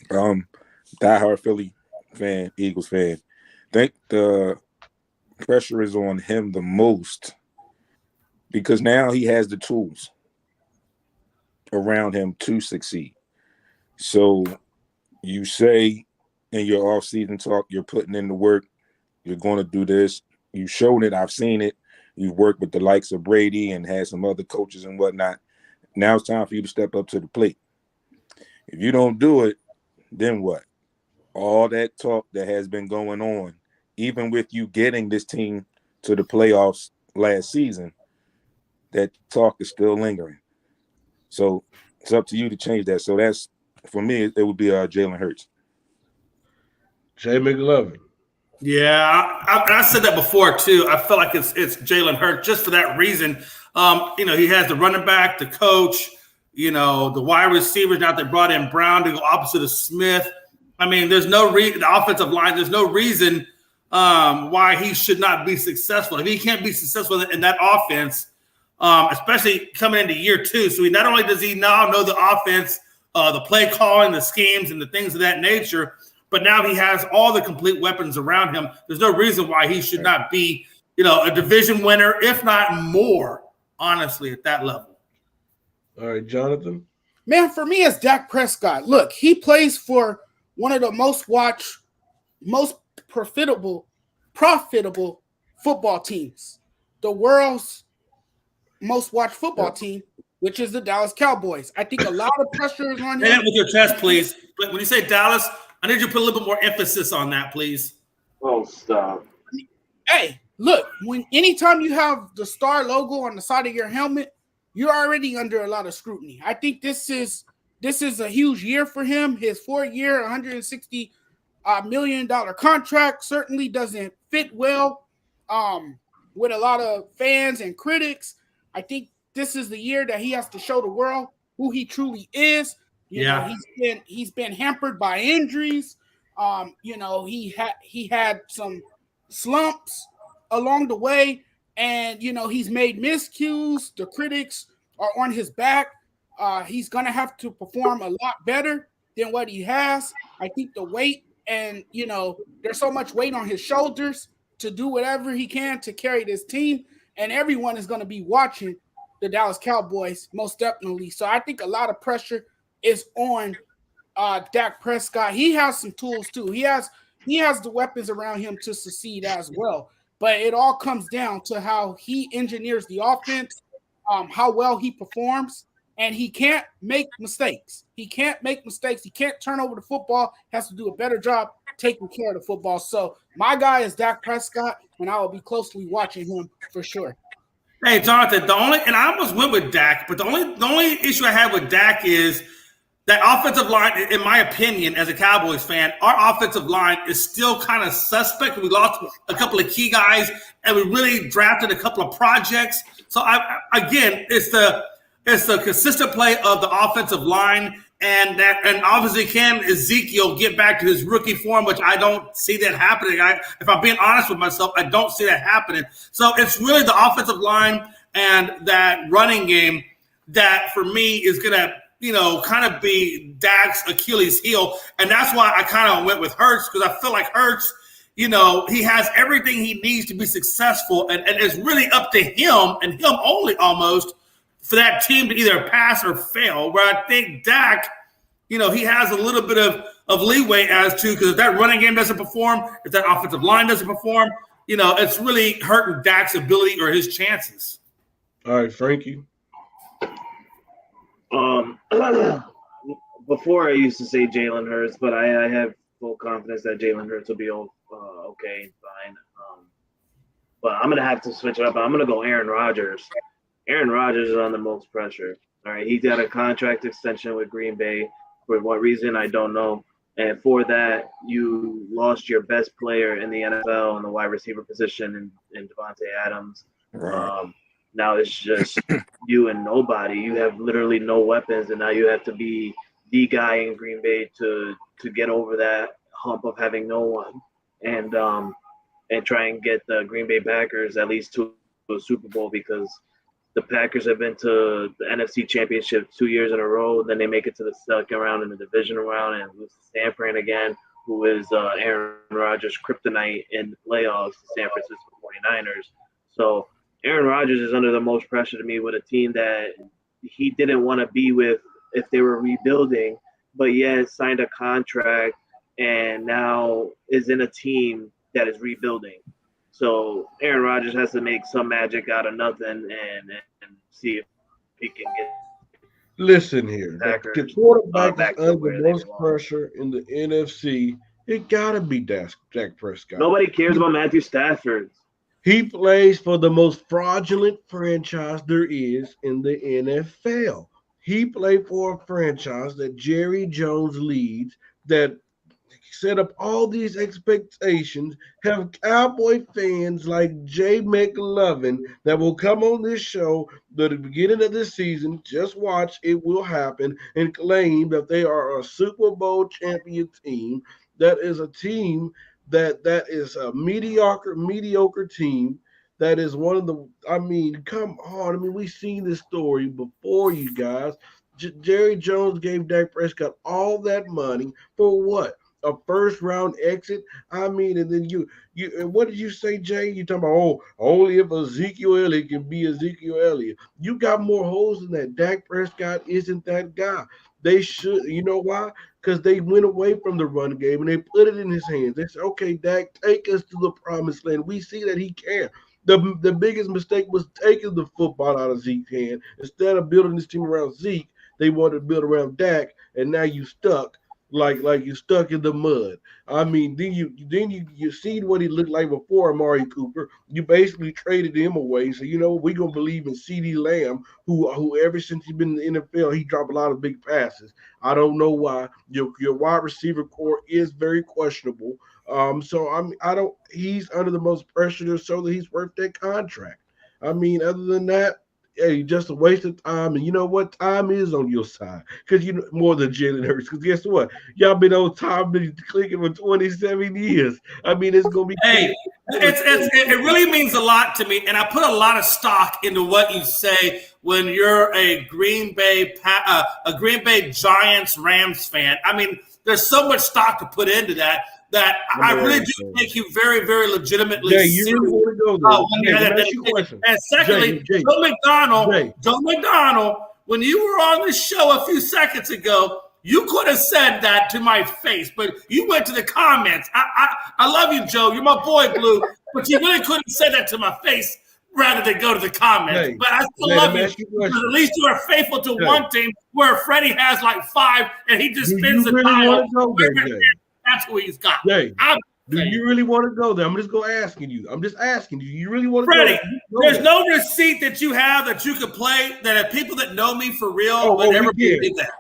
Diehard Philly fan, Eagles fan. Think the pressure is on him the most because now he has the tools around him to succeed. So you say in your off-season talk, you're putting in the work, you're going to do this. You've shown it. I've seen it. You've worked with the likes of Brady and had some other coaches and whatnot. Now it's time for you to step up to the plate. If you don't do it, then what? All that talk that has been going on, even with you getting this team to the playoffs last season, that talk is still lingering. So it's up to you to change that. So that's, for me, it would be Jalen Hurts. Jay McLovin. Yeah, I said that before too. I feel like it's Jalen Hurts just for that reason. He has the running back, the coach, the wide receivers. Now they brought in Brown to go opposite of Smith. I mean, there's no reason, the offensive line, there's no reason why he should not be successful. If he can't be successful in that offense, especially coming into year 2. So not only does he now know the offense, the play calling, the schemes, and the things of that nature, but now he has all the complete weapons around him. There's no reason why he should not be, a division winner, if not more, honestly, at that level. All right, Jonathan. Man, for me, it's Dak Prescott. Look, he plays for one of the most watched, most profitable football teams. The world's most watched football team, which is the Dallas Cowboys. I think a lot of pressure is on him. Say it with your chest, please. When you say Dallas, I need you to put a little bit more emphasis on that, please. Oh, stop. Hey, look, anytime you have the star logo on the side of your helmet, you're already under a lot of scrutiny. I think this is a huge year for him. His 4-year, $160 million contract certainly doesn't fit well with a lot of fans and critics. I think this is the year that he has to show the world who he truly is. He's been hampered by injuries. He had some slumps along the way, and he's made miscues. The critics are on his back. He's gonna have to perform a lot better than what he has. I think the weight, and there's so much weight on his shoulders to do whatever he can to carry this team, and everyone is going to be watching the Dallas Cowboys most definitely. So I think a lot of pressure is on Dak Prescott. He has some tools too. He has the weapons around him to succeed as well. But it all comes down to how he engineers the offense, how well he performs, and he can't make mistakes. He can't turn over the football. Has to do a better job taking care of the football. So my guy is Dak Prescott, and I will be closely watching him for sure. Hey, Jonathan, I almost went with Dak, but the only issue I have with Dak is that offensive line, in my opinion, as a Cowboys fan, our offensive line is still kind of suspect. We lost a couple of key guys, and we really drafted a couple of projects. So, it's the consistent play of the offensive line, and obviously can Ezekiel get back to his rookie form, which I don't see that happening. If I'm being honest with myself, I don't see that happening. So it's really the offensive line and that running game that, for me, is going to kind of be Dak's Achilles heel. And that's why I kind of went with Hurts, because I feel like Hurts, he has everything he needs to be successful. And it's really up to him and him only almost for that team to either pass or fail. Where I think Dak, he has a little bit of leeway as to, because if that running game doesn't perform, if that offensive line doesn't perform, it's really hurting Dak's ability or his chances. All right, Frankie. Before I used to say Jalen Hurts, but I have full confidence that Jalen Hurts will be okay, fine. But I'm gonna have to switch it up. I'm gonna go Aaron Rodgers. Aaron Rodgers is under most pressure. All right, he's got a contract extension with Green Bay. For what reason, I don't know. And for that, you lost your best player in the NFL in the wide receiver position in Devontae Adams. Right. Now it's just you and nobody. You have literally no weapons, and now you have to be the guy in Green Bay to get over that hump of having no one, and try and get the Green Bay Packers at least to a Super Bowl, because the Packers have been to the NFC Championship 2 years in a row. Then they make it to the second round in the divisional round and lose to San Fran again, who is Aaron Rodgers' kryptonite in the playoffs, the San Francisco 49ers. So Aaron Rodgers is under the most pressure to me with a team that he didn't want to be with if they were rebuilding, but yet signed a contract and now is in a team that is rebuilding. So Aaron Rodgers has to make some magic out of nothing and see if he can get. Listen here, the quarterback is under the most pressure in the NFC. It gotta be Dak Prescott. Nobody cares about Matthew Stafford. He plays for the most fraudulent franchise there is in the NFL. He played for a franchise that Jerry Jones leads, that set up all these expectations, have Cowboy fans like Jay McLovin that will come on this show at the beginning of this season, just watch, it will happen, and claim that they are a Super Bowl champion team. That is a team that is a mediocre team. That is one of the, come on. We've seen this story before, you guys. Jerry Jones gave Dak Prescott all that money for what? A first-round exit? And then you and what did you say, Jay? You talking about, only if Ezekiel Elliott can be Ezekiel Elliott. You got more holes than that. Dak Prescott isn't that guy. They should, you know why? Because they went away from the run game and they put it in his hands. They said, okay, Dak, take us to the promised land. We see that he can. The biggest mistake was taking the football out of Zeke's hand. Instead of building this team around Zeke, they wanted to build around Dak, and now you stuck like you stuck in the mud. Then you seen what he looked like before Amari Cooper. You basically traded him away. So we're gonna believe in CeeDee Lamb, who ever since he's been in the NFL, he dropped a lot of big passes. I don't know why. Your wide receiver core is very questionable. He's under the most pressure to show that he's worth that contract. Other than that, hey, just a waste of time. And you know what? Time is on your side. Because more than Jalen Hurts. Because guess what? Y'all been on time clicking for 27 years. It's gonna be it really means a lot to me, and I put a lot of stock into what you say when you're a Green Bay Giants Rams fan. There's so much stock to put into that I really do take you very, very legitimately. Yeah, you really want to go there. And secondly, Joe McDonald, when you were on the show a few seconds ago, you could have said that to my face, but you went to the comments. I love you, Joe. You're my boy, Blue, but you really couldn't have said that to my face rather than go to the comments. But I still love you because at least you are faithful to one team where Freddie has like 5 and he just spins the time. That's That's who he's got. Do you really want to go there? I'm just asking you. I'm just asking you. You really want to Freddie, go there's there? no receipt that you have that you could play that people that know me for real would ever believe that.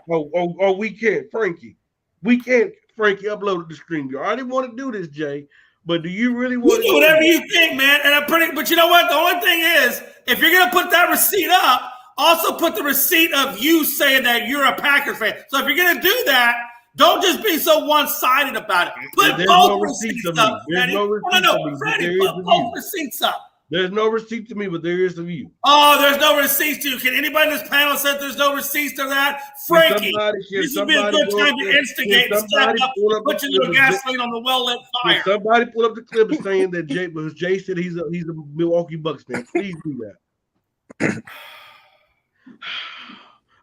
We can't, Frankie. We can't, Frankie, upload the stream. I didn't want to do this, Jay. But do you really want to do whatever you think, man? And but you know what? The only thing is, if you're gonna put that receipt up, also put the receipt of you saying that you're a Packers fan. So if you're gonna do that, don't just be so one-sided about it. Put both receipts up. Freddie, put both receipts up. There's no receipt to me, but there is of you. Oh, there's no receipts to you. Can anybody in this panel say there's no receipts to that? Frankie, this would be a good time to instigate and step up and put your little gasoline on the well-lit fire. Somebody pull up the clip of saying that Jay said he's a Milwaukee Bucks fan. Please do that.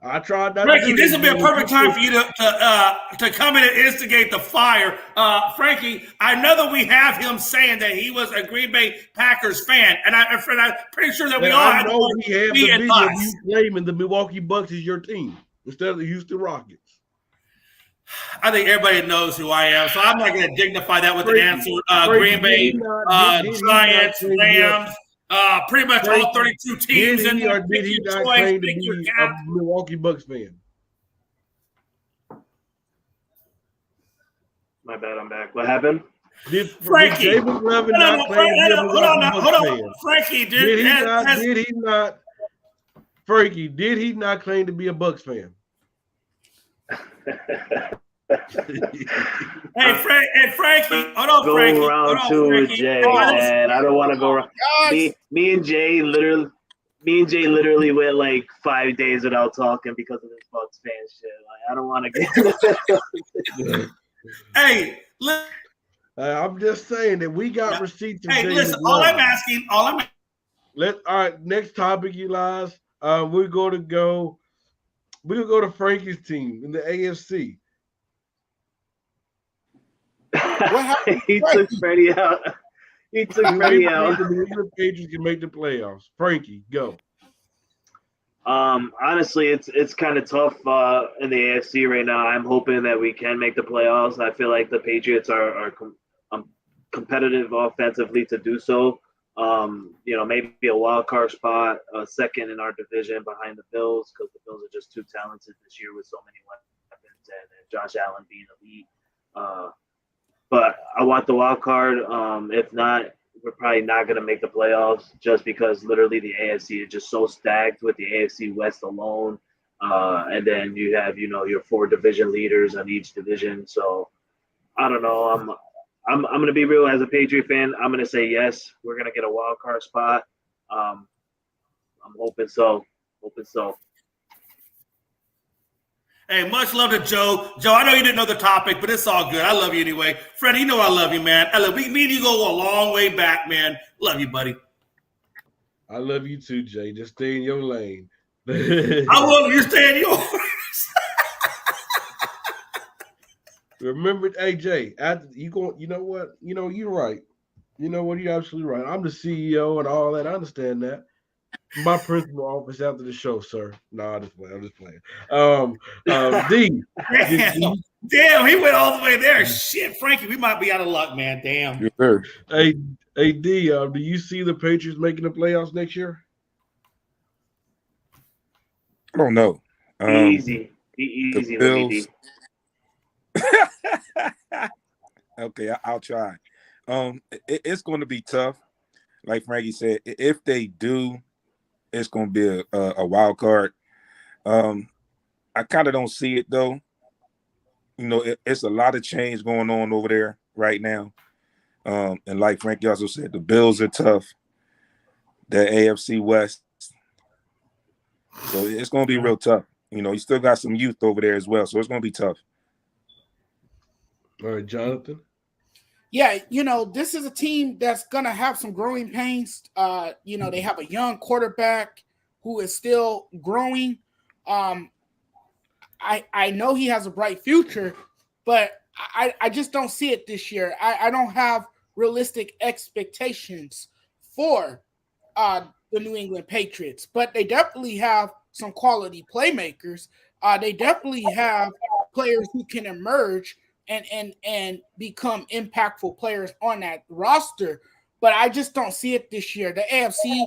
I tried not Frankie, to do this would be a perfect time for you to come in and instigate the fire. Frankie, I know that we have him saying that he was a Green Bay Packers fan, and I'm pretty sure that we all had to be advised. You claiming the Milwaukee Bucks is your team instead of the Houston Rockets. I think everybody knows who I am, so I'm not going to dignify that with an answer. Green Bay, Giants, Rams. Pretty much all 32 teams in there. Did he not claim to be a Milwaukee Bucks fan? My bad, I'm back. What happened? Frankie, hold on. Frankie, did he not? Frankie, did he not claim to be a Bucks fan? Hey, Frankie, hold on, Frankie. Go round two with Jay, man. I don't want to go around. Me and Jay literally went like 5 days without talking because of this Bucks fan shit. Like, I don't want to get. Hey, I'm just saying that we got receipts. Hey, listen. All I'm asking. All right. Next topic, you guys. We're gonna go to Frankie's team in the AFC. What happened? He took Freddie out. The Patriots can make the playoffs. Frankie, go. Honestly, it's kind of tough in the AFC right now. I'm hoping that we can make the playoffs. I feel like the Patriots are competitive offensively to do so. Maybe a wild card spot, second in our division behind the Bills, because the Bills are just too talented this year with so many weapons and Josh Allen being elite. But I want the wild card. If not, we're probably not going to make the playoffs just because literally the AFC is just so stacked with the AFC West alone. And then you have, your 4 division leaders on each division. So I don't know. I'm going to be real as a Patriot fan. I'm going to say yes. We're going to get a wild card spot. I'm hoping so. Hey, much love to Joe. Joe, I know you didn't know the topic, but it's all good. I love you anyway. Freddie, you know I love you, man. Me and you go a long way back, man. Love you, buddy. I love you too, Jay. Just stay in your lane. I will. You stay in yours. Remember, hey, Jay, you know what? You're right. You know what? You're absolutely right. I'm the CEO and all that. I understand that. My principal office after the show, sir. No, I'm just playing. D. Damn, he went all the way there. Shit, Frankie, we might be out of luck, man. Damn. Yes, sir. Hey, D. Do you see the Patriots making the playoffs next year? I don't know. Easy. Bills. Okay, I'll try. It's going to be tough. Like Frankie said, if they do, it's going to be a wild card. I kind of don't see it, though. It's a lot of change going on over there right now. And like Frankie also said, the Bills are tough. The AFC West. So it's going to be real tough. You still got some youth over there as well, so it's going to be tough. All right, Jonathan. Yeah, this is a team that's going to have some growing pains. They have a young quarterback who is still growing. I know he has a bright future, but I just don't see it this year. I don't have realistic expectations for the New England Patriots, but they definitely have some quality playmakers. They definitely have players who can emerge and become impactful players on that roster. But I just don't see it this year. The AFC,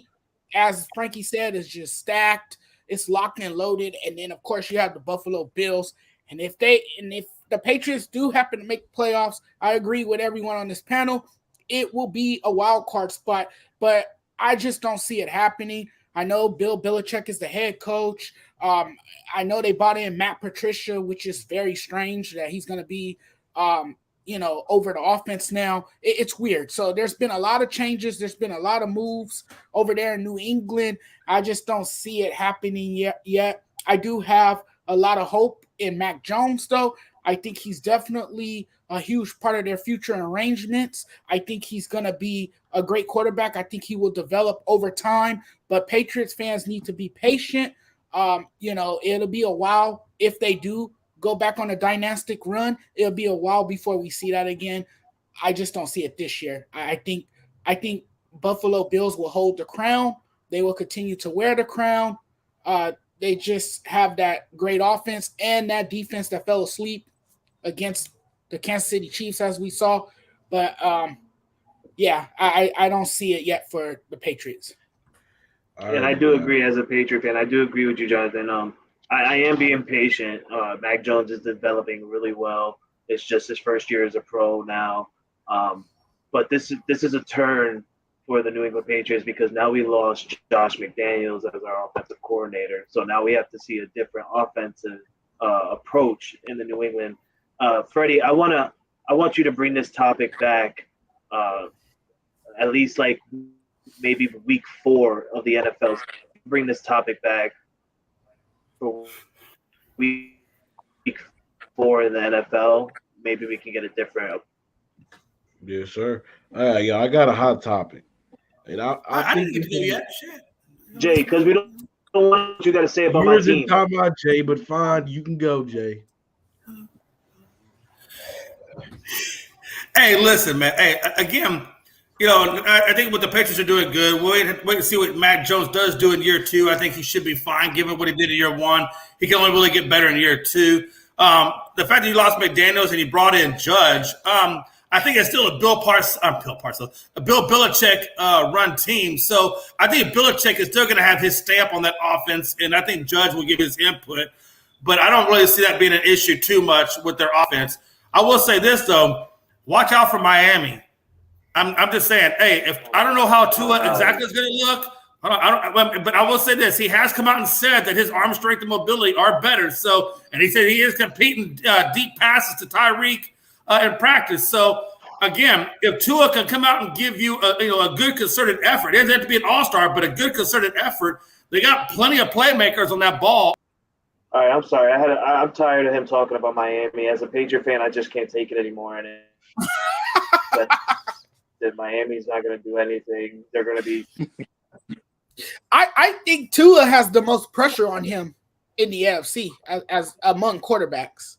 as Frankie said, is just stacked. It's locked and loaded. And then, of course, you have the Buffalo Bills. And if the Patriots do happen to make playoffs, I agree with everyone on this panel, it will be a wild card spot. But I just don't see it happening. I know Bill Belichick is the head coach. I know they bought in Matt Patricia, which is very strange that he's going to be, over the offense now. It's weird. So there's been a lot of changes. There's been a lot of moves over there in New England. I just don't see it happening yet. I do have a lot of hope in Mac Jones, though. I think he's definitely a huge part of their future arrangements. I think he's going to be a great quarterback. I think he will develop over time, but Patriots fans need to be patient. It'll be a while if they do go back on a dynastic run. It'll be a while before we see that again. I just don't see it this year. I think Buffalo Bills will hold the crown. They will continue to wear the crown. They just have that great offense and that defense that fell asleep against the Kansas City Chiefs, as we saw. But, I don't see it yet for the Patriots. And I do agree as a Patriot fan. I do agree with you, Jonathan. I am being patient. Mac Jones is developing really well. It's just his first year as a pro now. But this is a turn for the New England Patriots because now we lost Josh McDaniels as our offensive coordinator. So now we have to see a different offensive approach in the New England. Freddie, I want you to bring this topic back at least like maybe week 4 of the NFL. Bring this topic back for week 4 in the NFL. Maybe we can get a different. Yes, sir. I got a hot topic. And I didn't get to go yet. Shit. Jay, because we don't know what you got to say about my team. Talking about Jay, but fine, you can go, Jay. Hey, listen, man. Hey, again, I think what the Patriots are doing good. We'll wait and see what Mac Jones does do in year 2. I think he should be fine given what he did in year 1. He can only really get better in year 2. The fact that he lost McDaniels and he brought in Judge, I think it's still a Bill Belichick run team. So I think Belichick is still going to have his stamp on that offense, and I think Judge will give his input. But I don't really see that being an issue too much with their offense. I will say this, though. Watch out for Miami. I'm just saying, hey, if I don't know how Tua exactly is going to look, but I will say this: he has come out and said that his arm strength and mobility are better. So, and he said he is competing deep passes to Tyreek in practice. So, again, if Tua can come out and give you a good concerted effort, it doesn't have to be an all-star, but a good concerted effort. They got plenty of playmakers on that ball. All right, I'm sorry. I'm tired of him talking about Miami. As a Patriot fan, I just can't take it anymore. And that Miami's not going to do anything. They're going to be. I think Tua has the most pressure on him in the AFC as among quarterbacks.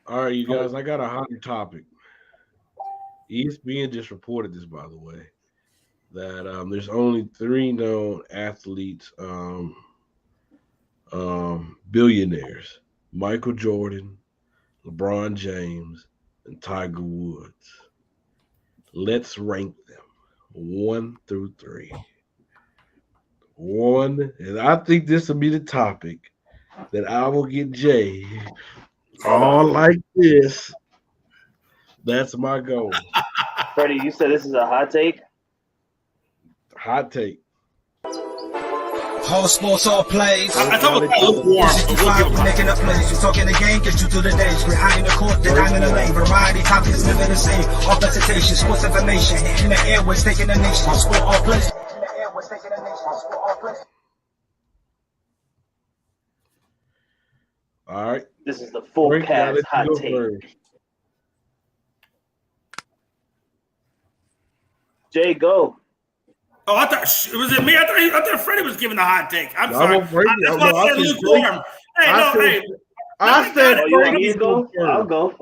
All right, you guys, I got a hot topic. ESPN just reported this, by the way, that there's only 3 known athletes, billionaires: Michael Jordan, LeBron James, and Tiger Woods. Let's rank them 1 through 3. 1, and I think this will be the topic that I will get Jay all like this. That's my goal. Freddie, you said this is a hot take? Hot take. All sports, all plays. I thought it was lukewarm. 65, we're making up plays. We're talking the game, get you through the days. We're high in the court, then I'm in the lane. Variety topics, living the same. All presentation, sports information. In the airways, taking the nation. Sport, all plays. In the airways, taking the nation. Sport, all plays. All right. This is the full cast hot take. Jay, go. Oh, I thought was it me? I thought Freddie was giving the hot take. I'm sorry. That's why I said lukewarm. I said, you go.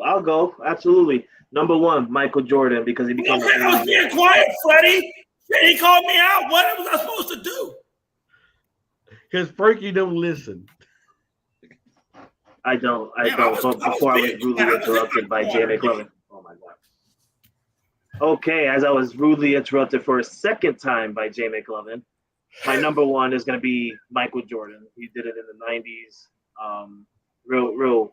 I'll go. Absolutely. Number 1, Michael Jordan, because he became. Okay, I was being quiet, Freddie. He called me out. What was I supposed to do? Because Frankie don't listen. I don't. Man, But before I was big. rudely Yeah, I was in interrupted by my Jay corner. McLovin. Oh my god. Okay, as I was rudely interrupted for a second time by Jay McLovin, my number one is going to be Michael Jordan. He did it in the '90s. Real.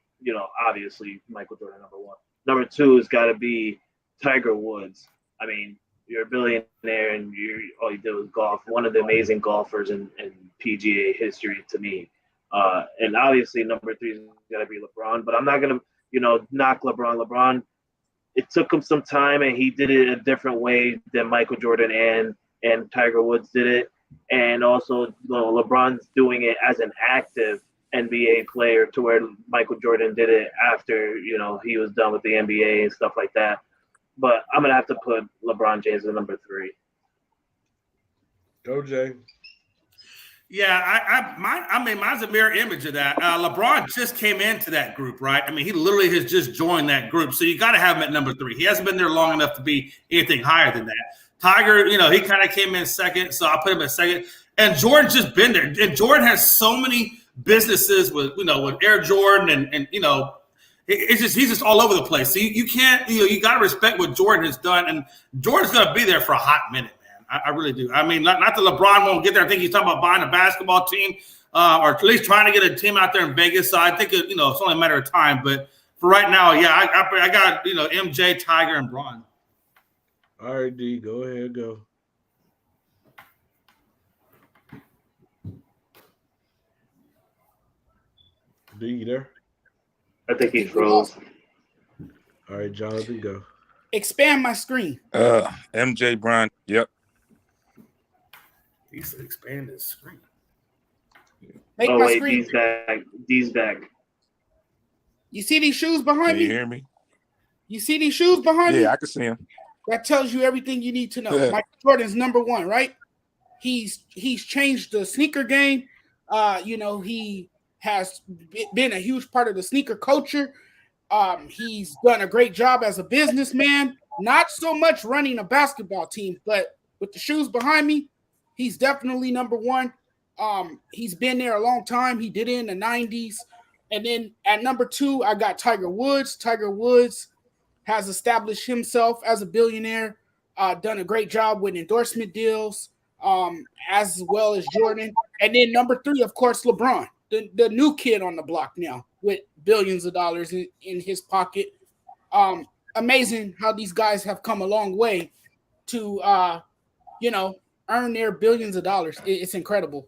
Obviously Michael Jordan number one. Number two has got to be Tiger Woods. I mean, you're a billionaire and all you did was golf. One of the amazing golfers in PGA history to me. And obviously number three is got to be LeBron. But I'm not going to, knock LeBron. LeBron, it took him some time and he did it a different way than Michael Jordan and Tiger Woods did it. And also, LeBron's doing it as an active NBA player to where Michael Jordan did it after, he was done with the NBA and stuff like that. But I'm going to have to put LeBron James at number three. Go, Jay. Yeah, mine's a mirror image of that. LeBron just came into that group, right? I mean, he literally has just joined that group. So you got to have him at number three. He hasn't been there long enough to be anything higher than that. Tiger, he kind of came in second, so I put him at second. And Jordan's just been there. And Jordan has so many businesses with Air Jordan and he's just all over the place. So you can't, you got to respect what Jordan has done. And Jordan's going to be there for a hot minute. I really do. I mean, not that LeBron won't get there. I think he's talking about buying a basketball team or at least trying to get a team out there in Vegas. So I think, it's only a matter of time. But for right now, yeah, I got, MJ, Tiger, and Bron. All right, D, go ahead, go. D, you there? I think he froze. All right, Jonathan, go. Expand my screen. MJ, Bron. Yep. He said expand his screen. Make my wait, screen. D's back. You see these shoes behind Can me? you hear me? You see these shoes behind me? Yeah, I can see him. That tells you everything you need to know. Yeah. Michael Jordan's number one, right? He's changed the sneaker game. He has been a huge part of the sneaker culture. He's done a great job as a businessman. Not so much running a basketball team, but with the shoes behind me, he's definitely number one. He's been there a long time. He did it in the 90s. And then at number two, I got Tiger Woods. Tiger Woods has established himself as a billionaire, done a great job with endorsement deals, as well as Jordan. And then number three, of course, LeBron, the new kid on the block now with billions of dollars in his pocket. Amazing how these guys have come a long way to, earn their billions of dollars. It's incredible.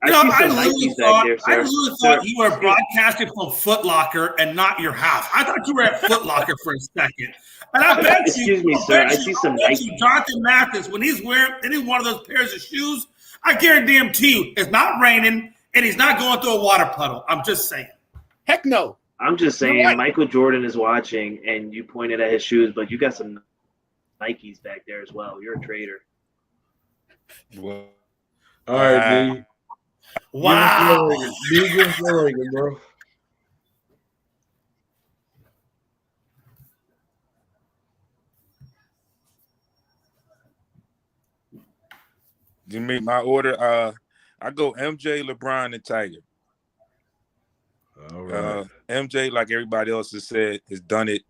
I really thought you were broadcasting from Foot Locker and not your house. I thought you were at Foot Locker for a second. And I bet Excuse me, sir. I see some Nike. Jonathan Mathis, when he's wearing any one of those pairs of shoes, I guarantee you it's not raining and he's not going through a water puddle. I'm just saying. Heck no. I'm just saying, Right. Michael Jordan is watching, and you pointed at his shoes, but you got some Nikes back there as well. You're a trader. Well, All right, D. Wow. Give us your rating, bro. you mean my order? I go MJ, LeBron, and Tiger. All right. MJ, like everybody else has said, has done it,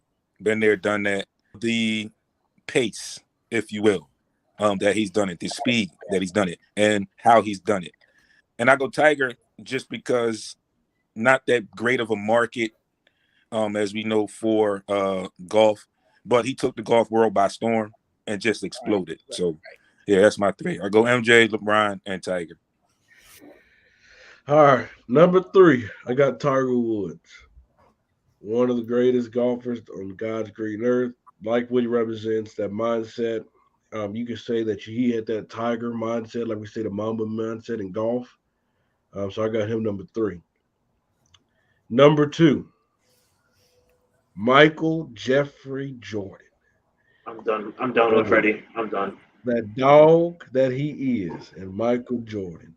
been there, done that. The pace, if you will, that he's done it, the speed that he's done it, and how he's done it. And I go Tiger just because not that great of a market, as we know, for golf, but he took the golf world by storm and just exploded. So, yeah, that's my three. I go MJ, LeBron, and Tiger. All right, number three, I got Tiger Woods, one of the greatest golfers on God's green earth. Like what he represents, that mindset. You could say that he had that Tiger mindset, like we say the Mamba mindset in golf. So I got him number three. Number two, Michael Jeffrey Jordan. I'm done. I'm done with Freddie. I'm done. That dog that he is, and Michael Jordan.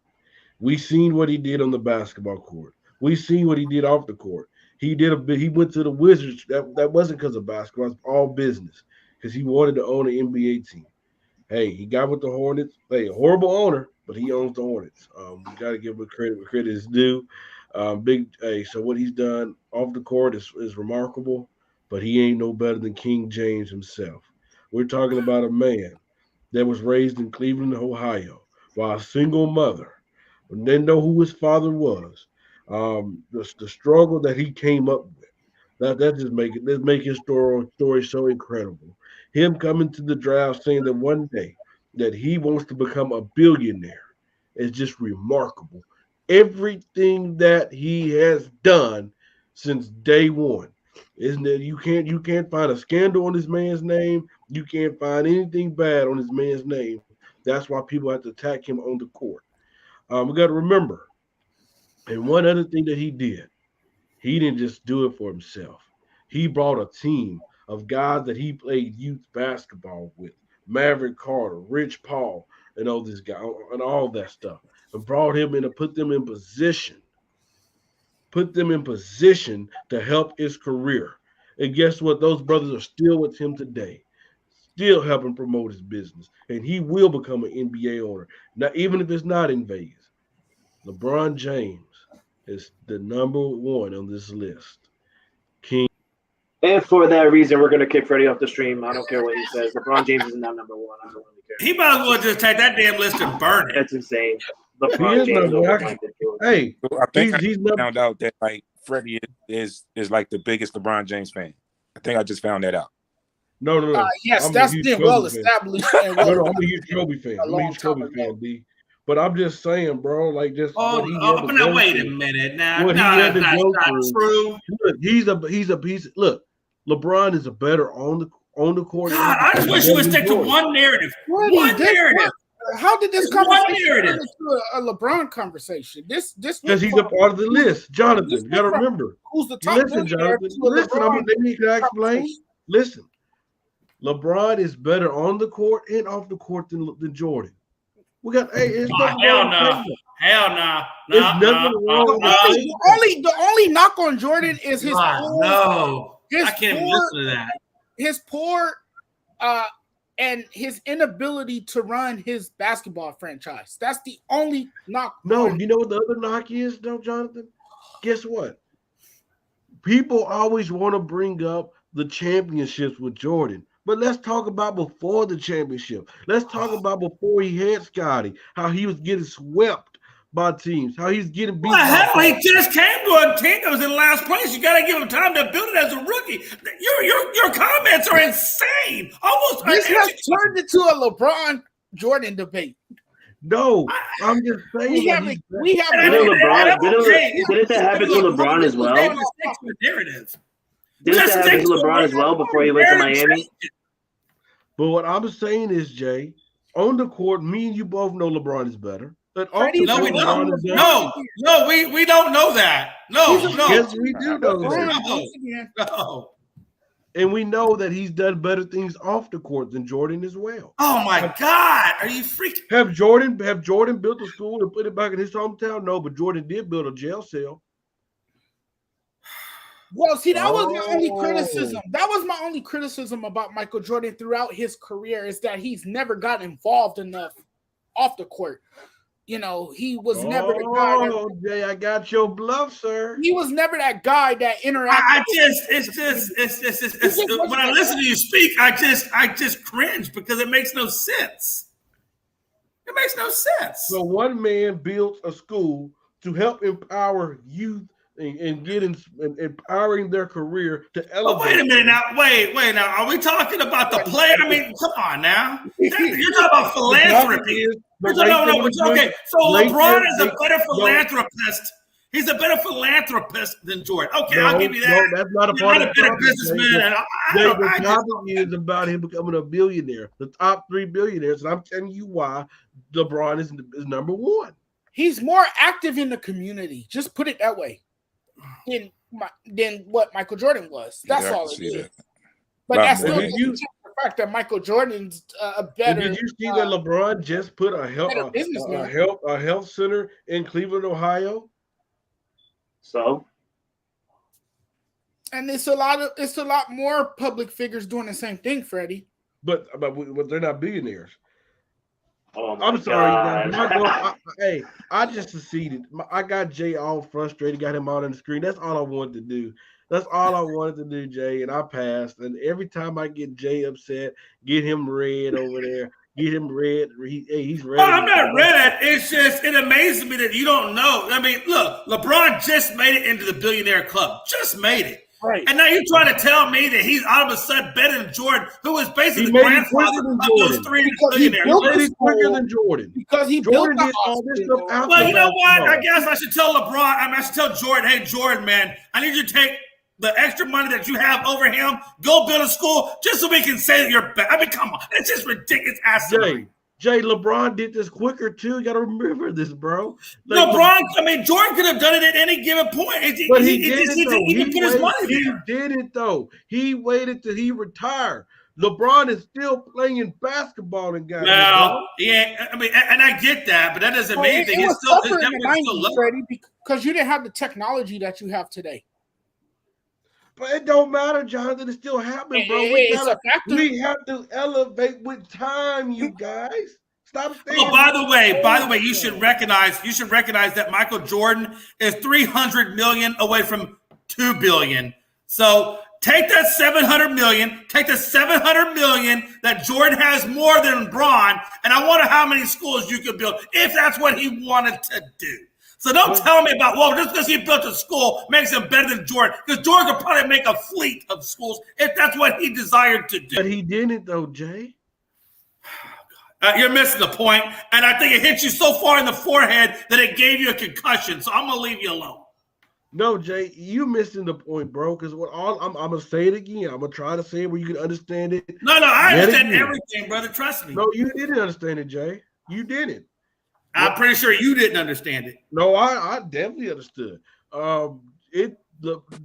We seen what he did on the basketball court. We seen what he did off the court. He went to the Wizards. That wasn't because of basketball. It's all business because he wanted to own an NBA team. Hey, he got with the Hornets. Hey, horrible owner, but he owns the Hornets. We got to give him credit where credit is due. So what he's done off the court is remarkable, but he ain't no better than King James himself. We're talking about a man that was raised in Cleveland, Ohio, by a single mother. Didn't know who his father was. The struggle that he came up with. That just make his story so incredible. Him coming to the draft saying that one day that he wants to become a billionaire is just remarkable. Everything that he has done since day one. Isn't it? You can't find a scandal on this man's name. You can't find anything bad on this man's name. That's why people have to attack him on the court. We got to remember, and one other thing that he didn't just do it for himself. He brought a team of guys that he played youth basketball with, Maverick Carter, Rich Paul, and all this guy and all that stuff, and brought him in and put them in position to help his career. And guess what? Those brothers are still with him today, still helping promote his business, and he will become an NBA owner. Now, even if it's not in Vegas, LeBron James is the number one on this list. King. And for that reason, we're gonna kick Freddie off the stream. I don't care what he says. LeBron James is not number one. I don't really care. He might as well just take that damn list and burn it. That's insane. He LeBron is James number over one. Michael Jordan. Hey, So I think he's I number. found out that like Freddie is like the biggest LeBron James fan. I think I just found that out. No. Yes, I'm a that's huge been Kobe well fan. established. And No, well, I'm a huge Kobe fan. a I'm a long huge Kobe time ago. fan, D. But I'm just saying, bro, like just what he had Oh, to now go wait a through. minute. Now, What no, he had that's to go not through. true. Look, he's a piece. Look, LeBron is a better on the court. God, I just wish you would stick to one narrative. Freddie, One narrative. How did this It's one conversation turn narrative. into a LeBron conversation? This Because he's a part of the list, Jonathan. This You got to went from remember. who's the top Listen, billionaire Jonathan. to a Listen, LeBron let me explain. conversation. Listen, LeBron is better on the court and off the court than Jordan. We got it's nothing Hell wrong with no. that. Hell no. There's No, nothing wrong with The only knock on Jordan is his God, poor, no. his I can't even poor- listen to that. his poor and his inability to run his basketball franchise. That's the only knock. No, on you know what the other knock is, though, Jonathan? Guess what? People always want to bring up the championships with Jordan. But let's talk about before the championship. Let's talk about before he had Scotty, how he was getting swept by teams, how he's getting beat. What the hell? by He just came to a team that was in last place. You got to give him time to build it as a rookie. Your comments are insane. Almost. This has turned into a LeBron Jordan debate. No, I'm just saying. We have Didn't that happen to LeBron as well? Narrative. Didn't that happen to LeBron as well before he went to Miami? But what I'm saying is, Jay, on the court, me and you both know LeBron is better. But Freddie, No, we LeBron don't. is better. No, we don't know that. No. Yes, we do know that. No. And we know that he's done better things off the court than Jordan as well. Oh my God. Are you freaking? Have Jordan built a school and put it back in his hometown? No, but Jordan did build a jail cell. Well, see, that was my only criticism. That was my only criticism about Michael Jordan throughout his career is that he's never got involved enough off the court. You know, he was never the guy. Oh, Jay, I got your bluff, sir. He was never that guy that interacted. When I listen to you speak, I just cringe because it makes no sense. It makes no sense. So one man built a school to help empower youth and get empowering their career to elevate. Oh, wait a minute now. Wait now. Are we talking about the player? I mean, come on now. You're talking about philanthropy. No. Okay, so LeBron is a better philanthropist. He's a better philanthropist than Jordan. Okay, I'll give you that. No, that's not a part of a better businessman. The topic is about him becoming a billionaire, the top 3 billionaires, and I'm telling you why LeBron is number one. He's more active in the community. Just put it that way. Than what Michael Jordan was. That's all it is. But that's still the fact that Michael Jordan's a better. Did you see that LeBron just put a health center in Cleveland, Ohio? So, and it's a lot more public figures doing the same thing, Freddie. But they're not billionaires. Oh my I'm sorry, God. guys. Hey, I just succeeded. I got Jay all frustrated, got him out on the screen. That's all I wanted to do. That's all I wanted to do, Jay, and I passed. And every time I get Jay upset, get him red over there. Get him red. He's Well, ready. I'm not ready. It's just it amazes me that you don't know. I mean, look, LeBron just made it into the billionaire club. Just made it. Right. And now you're trying to tell me that he's all of a sudden better than Jordan, who was basically He the made it quicker grandfather than of those Jordan. three Because he billionaires. built He made the it quicker school, than Jordan. because he Jordan built did the all this stuff hospital. after Well, you know what? basketball. I guess I should tell LeBron. I should tell Jordan, hey, Jordan, man, I need you to take the extra money that you have over him, go build a school, just so we can say that you're better. I mean, come on. It's just ridiculous. Jay, LeBron did this quicker too. You got to remember this, bro. LeBron, I mean, Jordan could have done it at any given point. But he didn't, though. He put his money He there. didn't, though. He waited till he retired. LeBron is still playing basketball and got Well, yeah, I mean, and I get that, but that doesn't mean anything. It was It's still, tougher in the it's still 90s, low. Freddie, because you didn't have the technology that you have today. But it don't matter, Jonathan. It's still happening, bro. We have to elevate with time, you guys. Stop staying. Oh, by the way, you should recognize that Michael Jordan is $300 million away from $2 billion. So take that $700 million, take the $700 million that Jordan has more than LeBron, and I wonder how many schools you could build if that's what he wanted to do. So don't tell me about, well, just because he built a school makes him better than Jordan, because Jordan could probably make a fleet of schools if that's what he desired to do. But he didn't, though, Jay. You're missing the point, and I think it hit you so far in the forehead that it gave you a concussion. So I'm gonna leave you alone. No, Jay, you missing the point, bro. Because I'm gonna say it again. I'm gonna try to say it where you can understand it. No, I understand everything, brother. Trust me. No, you didn't understand it, Jay. You didn't. I'm pretty sure you didn't understand it. No, I definitely understood.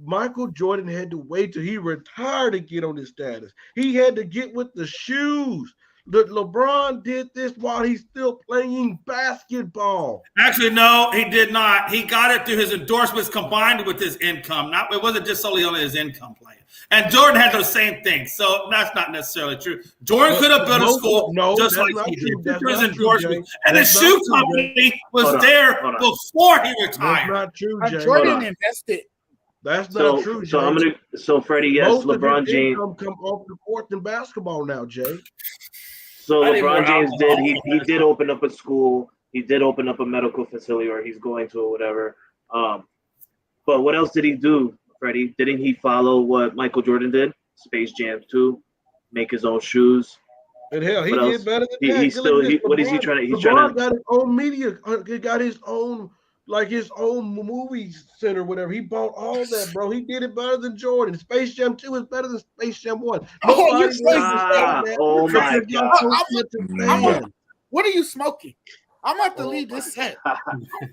Michael Jordan had to wait till he retired to get on his status. He had to get with the shoes. LeBron did this while he's still playing basketball. Actually, no, he did not. He got it through his endorsements combined with his income. It wasn't just solely on his income playing. And Jordan had those same things, so that's not necessarily true. Jordan could have built a school just like he did through his endorsements. And the shoe company was there before he retired. That's not true, Jay. Jordan invested. That's not true, Jay. So Freddie, yes, most LeBron of his James income come off the court in basketball now, Jay. So LeBron James he did open up a school. He did open up a medical facility, or he's going to, or whatever. But what else did he do, Freddie? Didn't he follow what Michael Jordan did? Space Jam 2, make his own shoes. And hell, he did better than that. What is he trying to? He's LeBron got his own media. He got his own, his own movie center, whatever. He bought all that, bro. He did it better than Jordan. Space Jam 2 is better than Space Jam 1. Oh my God. What are you smoking? I'm about to leave this set.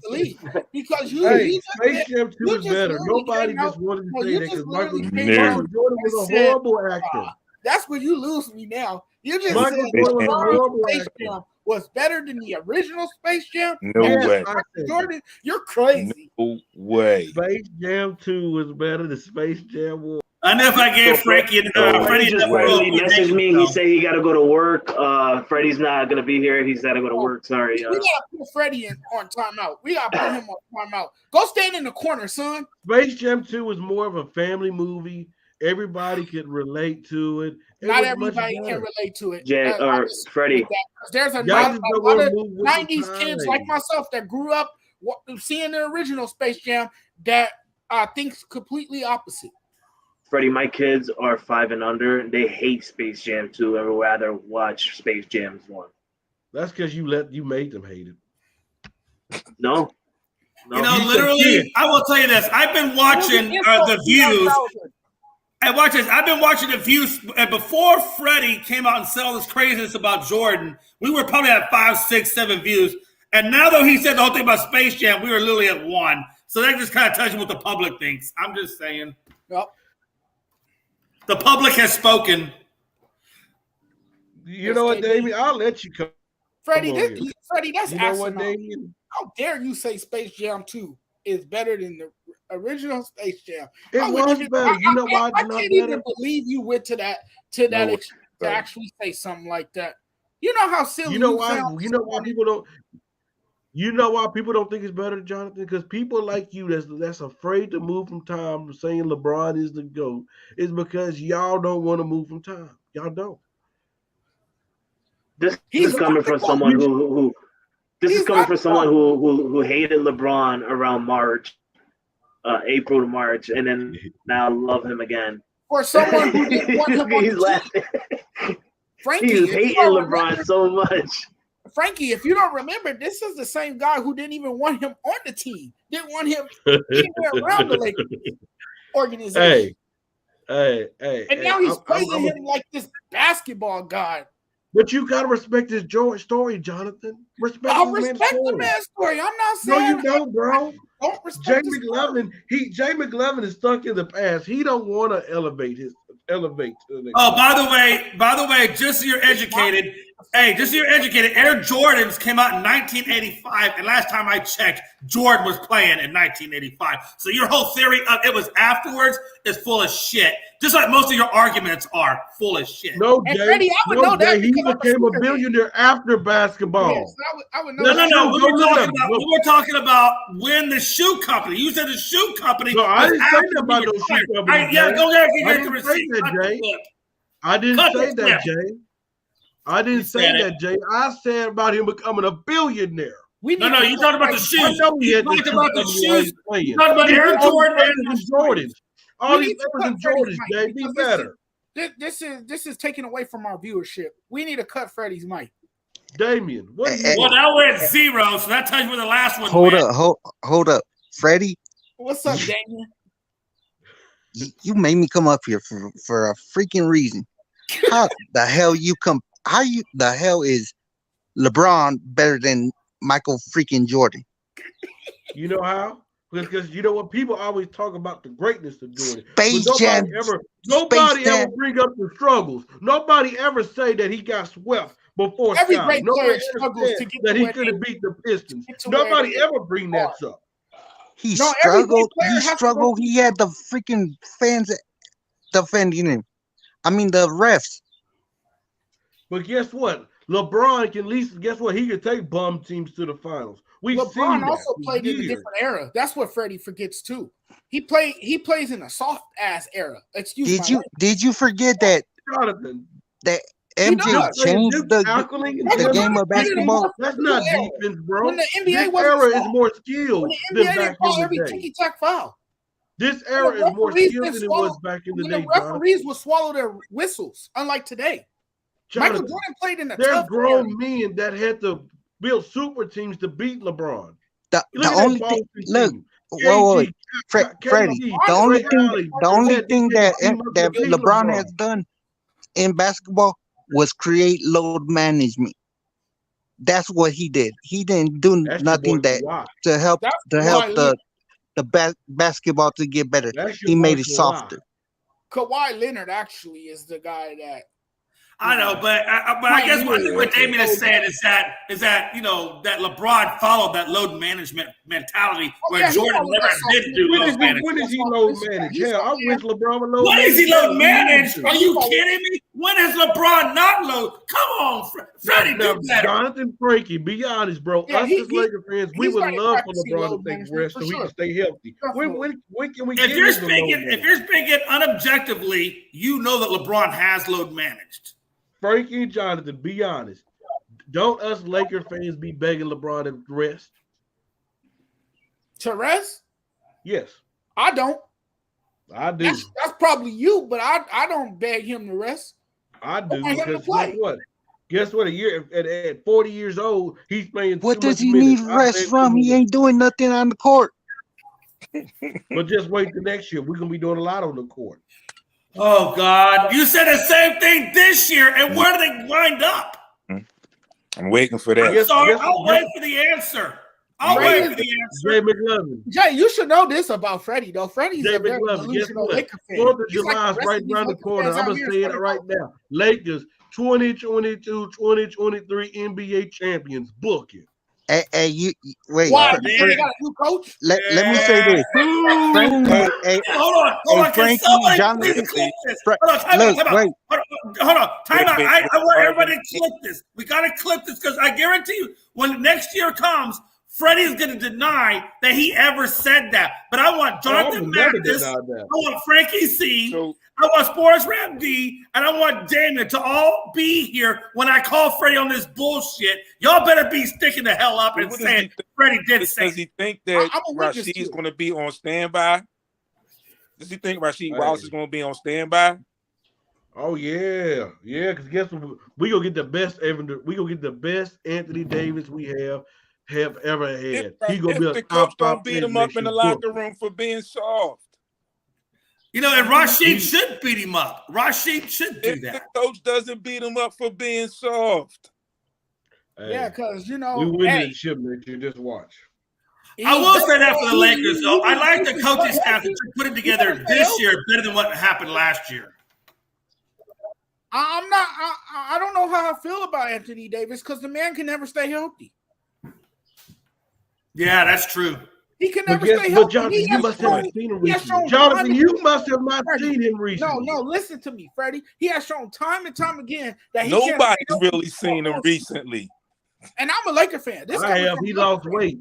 Leave. Because Space Jam 2 is better. Nobody just wanted to say that because Michael Jordan was a horrible actor. That's where you lose me now. You just Michael said Jordan was a horrible Space actor. Jam was better than the original Space Jam. No way. Jordan, you're crazy. No way. Space Jam 2 was better than Space Jam 1. I know if I gave Frankie and Freddie just randomly messaged me. He said he got to go to work. Freddie's not going to be here. He's got to go to work. Sorry. We got to put Freddie on timeout. We got to put him on timeout. Go stand in the corner, son. Space Jam 2 was more of a family movie. Everybody could relate to it. Not everybody can relate to it. Freddie. There's a lot of 90s kids like myself that grew up seeing the original Space Jam that thinks completely opposite. Freddie, my kids are 5 and under. They hate Space Jam 2 and would rather watch Space Jam 1. That's because you made them hate it. No. You know, literally, I will tell you this. I've been watching The Views. And watch this. I've been watching The Views. And before Freddie came out and said all this craziness about Jordan, we were probably at 5, 6, 7 views. And now that he said the whole thing about Space Jam, we were literally at 1. So that just kind of tells you what the public thinks. I'm just saying. Yep. The public has spoken. You know what, Damien? I'll let you come. Freddie, that's you know what, Damien? How dare you say Space Jam 2 is better than the original Space Jam? It was better. You know why? I can't even believe you went to that to actually say something like that. You know how silly You know you why? sound. You know why people don't. You know why people don't think it's better than Jonathan? Because people like you that's afraid to move from time, saying LeBron is the GOAT, is because y'all don't want to move from time. Y'all don't. This He's is not coming the from GOAT. someone who this is He's coming not from the someone GOAT. who hated LeBron around March, April to March, and then now love him again. For someone who didn't want him on He's the laughing. team. Frankie, He's if you hating don't LeBron remember, so much. Frankie, if you don't remember, this is the same guy who didn't even want him on the team. Didn't want him anywhere around the Lakers organization. Hey. And now he's praising him like this basketball god. But you gotta respect his story, Jonathan. Respect I'll this man's respect the story. man's story. I'm not No, saying you don't, bro. don't Jay respect the story. McLovin is stuck in the past. He don't want to elevate to the next Oh, level. by the way, just so you're educated, Air Jordans came out in 1985, and last time I checked, Jordan was playing in 1985. So your whole theory of it was afterwards is full of shit. Just like most of your arguments are full of shit. No, And Jay. Freddie, I would know that He because I'm a became a sneakerhead. billionaire after basketball. Yes, I would know That's that. No. true. We were talking about when the shoe company. You said the shoe company. No, I was didn't say after that about he no retired. shoe company. Yeah, Jay. go there and I get the didn't say receipt. that, Cut the Jay. clip. I didn't Cut say the that, clip. Jay. I didn't say said it. that, Jay. I said about him becoming a billionaire. No, you talked about the shoes. I know he You had talked about the shoes. playing. You talked about Air Jordan and Jordans. All We these need to players and cut Freddie's Jordans, mic Jay. Be because better. This is taken away from our viewership. We need to cut Freddie's mic. Damian, what do you Well, want? now we're at 0, so that tells you where the last one Hold went. up, hold up, Freddie. What's up, Daniel? You made me come up here for a freaking reason. How the hell the hell is LeBron better than Michael freaking Jordan? You know how? Because you know what? People always talk about the greatness of Jordan. Space But Jam. nobody ever bring up the struggles. Nobody ever say that he got swept before Every Scott. great Nobody player ever struggles said to get that to he where could have beat the Pistons. get to where Nobody they ever bring that up. He No, every great struggled. player He has to go struggled. He had the freaking fans defending him. I mean the refs. But guess what? LeBron can at least guess what? He can take bum teams to the finals. We've seen LeBron that also for played in a years. different era. That's what Freddie forgets too. He plays in a soft ass era. Did you forget that Jonathan, MJ does. changed the game of basketball? That's not defense, bro. When the NBA this wasn't era is soft. more When skilled the than NBA back didn't call in every the day. ticky tack foul. This era is more referees skilled didn't than it swallow- was back in the When day, the referees will swallow their whistles, unlike today. Michael Jonathan. Jordan played in a There's tough grown era. men that had to build super teams to beat LeBron. The Look at only that thing, Boston look, team. whoa, KG, Freddie. KD, The only Ray thing, Allen, the only they thing had that to team up to that beat LeBron LeBron. has done in basketball was create load management. That's what he did. He didn't do That's your nothing boy that Kawhi. to help That's the Kawhi basketball to get better. That's your He boy made it Kawhi. softer. Kawhi Leonard actually is the guy that I know, but I guess I think what Damien is saying is that that LeBron followed that load management mentality where Jordan never did do load management. When is he load managed? Hell, I wish LeBron would load When manage. is he load managed? Are you kidding me? When has LeBron not load? Come on, Freddie, do better. Jonathan, Frankie, be honest, bro. Yeah, us as Laker fans, we would started love for practicing LeBron load to take management rest for so he sure. can stay healthy. When can we get If you're him to load speaking manage? unobjectively, you know that LeBron has load managed. Frankie and Jonathan, be honest. Don't us Laker fans be begging LeBron to rest? to rest? Yes, I don't. I do. That's probably you, but I don't beg him to rest. I do want him to because play. guess what? Guess what? A year at 40 years old, he's playing. What too does much he minutes. need I rest beg from? him He to ain't doing nothing on the court. But just wait till next year. We're gonna be doing a lot on the court. Oh God! You said the same thing this year, and where do they wind up? I'm waiting for that. Yes, Sorry, yes, I'll yes. wait for the answer. I'll wait for the answer. Jay McLovin. Jay, you should know this about Freddie, though. Freddie's Jay a very McLovin. Guess delusional what? Laker fan. 4th of He's like July is the rest right of these around the Laker corner. fans I'm out gonna here say it started right out. now. Lakers 2022-2023 NBA champions. Book it. Hey, wait. Why? Oh, Because man. they got a new coach? Let me say this. Frankie, Hold on. Can Frankie, somebody Jonathan, please clip this? Fra- Hold on, time look, out. wait. Hold on, time out. Wait, I want wait, everybody to clip this. We got to clip this because I guarantee you, when next year comes, Freddie's going to deny that he ever said that. But I want Jonathan Mathis, I want Frankie C, So, I want Sports Rap D, and I want Damon to all be here when I call Freddie on this bullshit. Y'all better be sticking the hell up and what saying Freddie did say does he think that I'm a witness Rasheed's to going to be on standby? Does he think Rasheed Wallace Hey. is going to be on standby? Oh yeah. Because guess what? We gonna get the best ever. We gonna get the best Anthony Davis we have ever had. He gonna be If a the top coach 5 don't beat pick him up next in the year. locker room for being soft. You know, and Rasheed should beat him up. Rasheed should do If the that. coach doesn't beat him up for being soft. Hey, Yeah, because, you we know, win the ship next year. Just watch. I will say that for the Lakers, though. I like the he's coaching so staff that healthy. you're putting together this year better than what happened last year. I don't know how I feel about Anthony Davis because the man can never stay healthy. Yeah, that's true. He can But never stay healthy. Jonathan, you must have seen him recently. No, listen to me, Freddie. He has shown time and time again that he can't Nobody's stay healthy. really seen him recently. And I'm a Laker fan. This I coming have. from He a Laker lost fan. weight.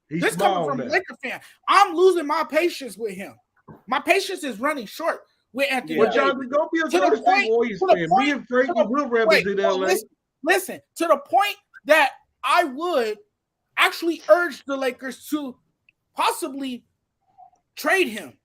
He's This small coming from a now. Laker fan. I'm losing my patience with him. My patience is running short with Anthony But Davis. Jonathan, don't be a To the Golden State point- Warriors to the fan. point- Me and Frankie will represent LA. Listen, to the point that I would actually urge the Lakers to possibly trade him.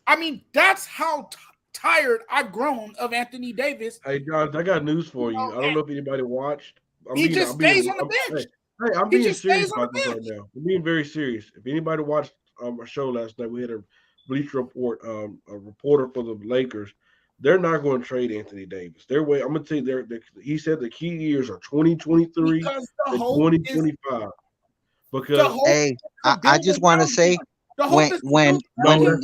I mean, that's how tired I've grown of Anthony Davis. Hey, Jonathan, I got news for you. I don't know if anybody watched. He just stays on the bench. Hey, I'm He being just stays serious on the about this right bench. now. I'm being very serious. If anybody watched our show last night, we had a Bleacher Report, a reporter for the Lakers. They're not going to trade Anthony Davis. I'm going to tell you, he said the key years are 2023 Because the and hope 2025. The Because hope Hey, is I build just want to around say him. The hope when is to when build when around him.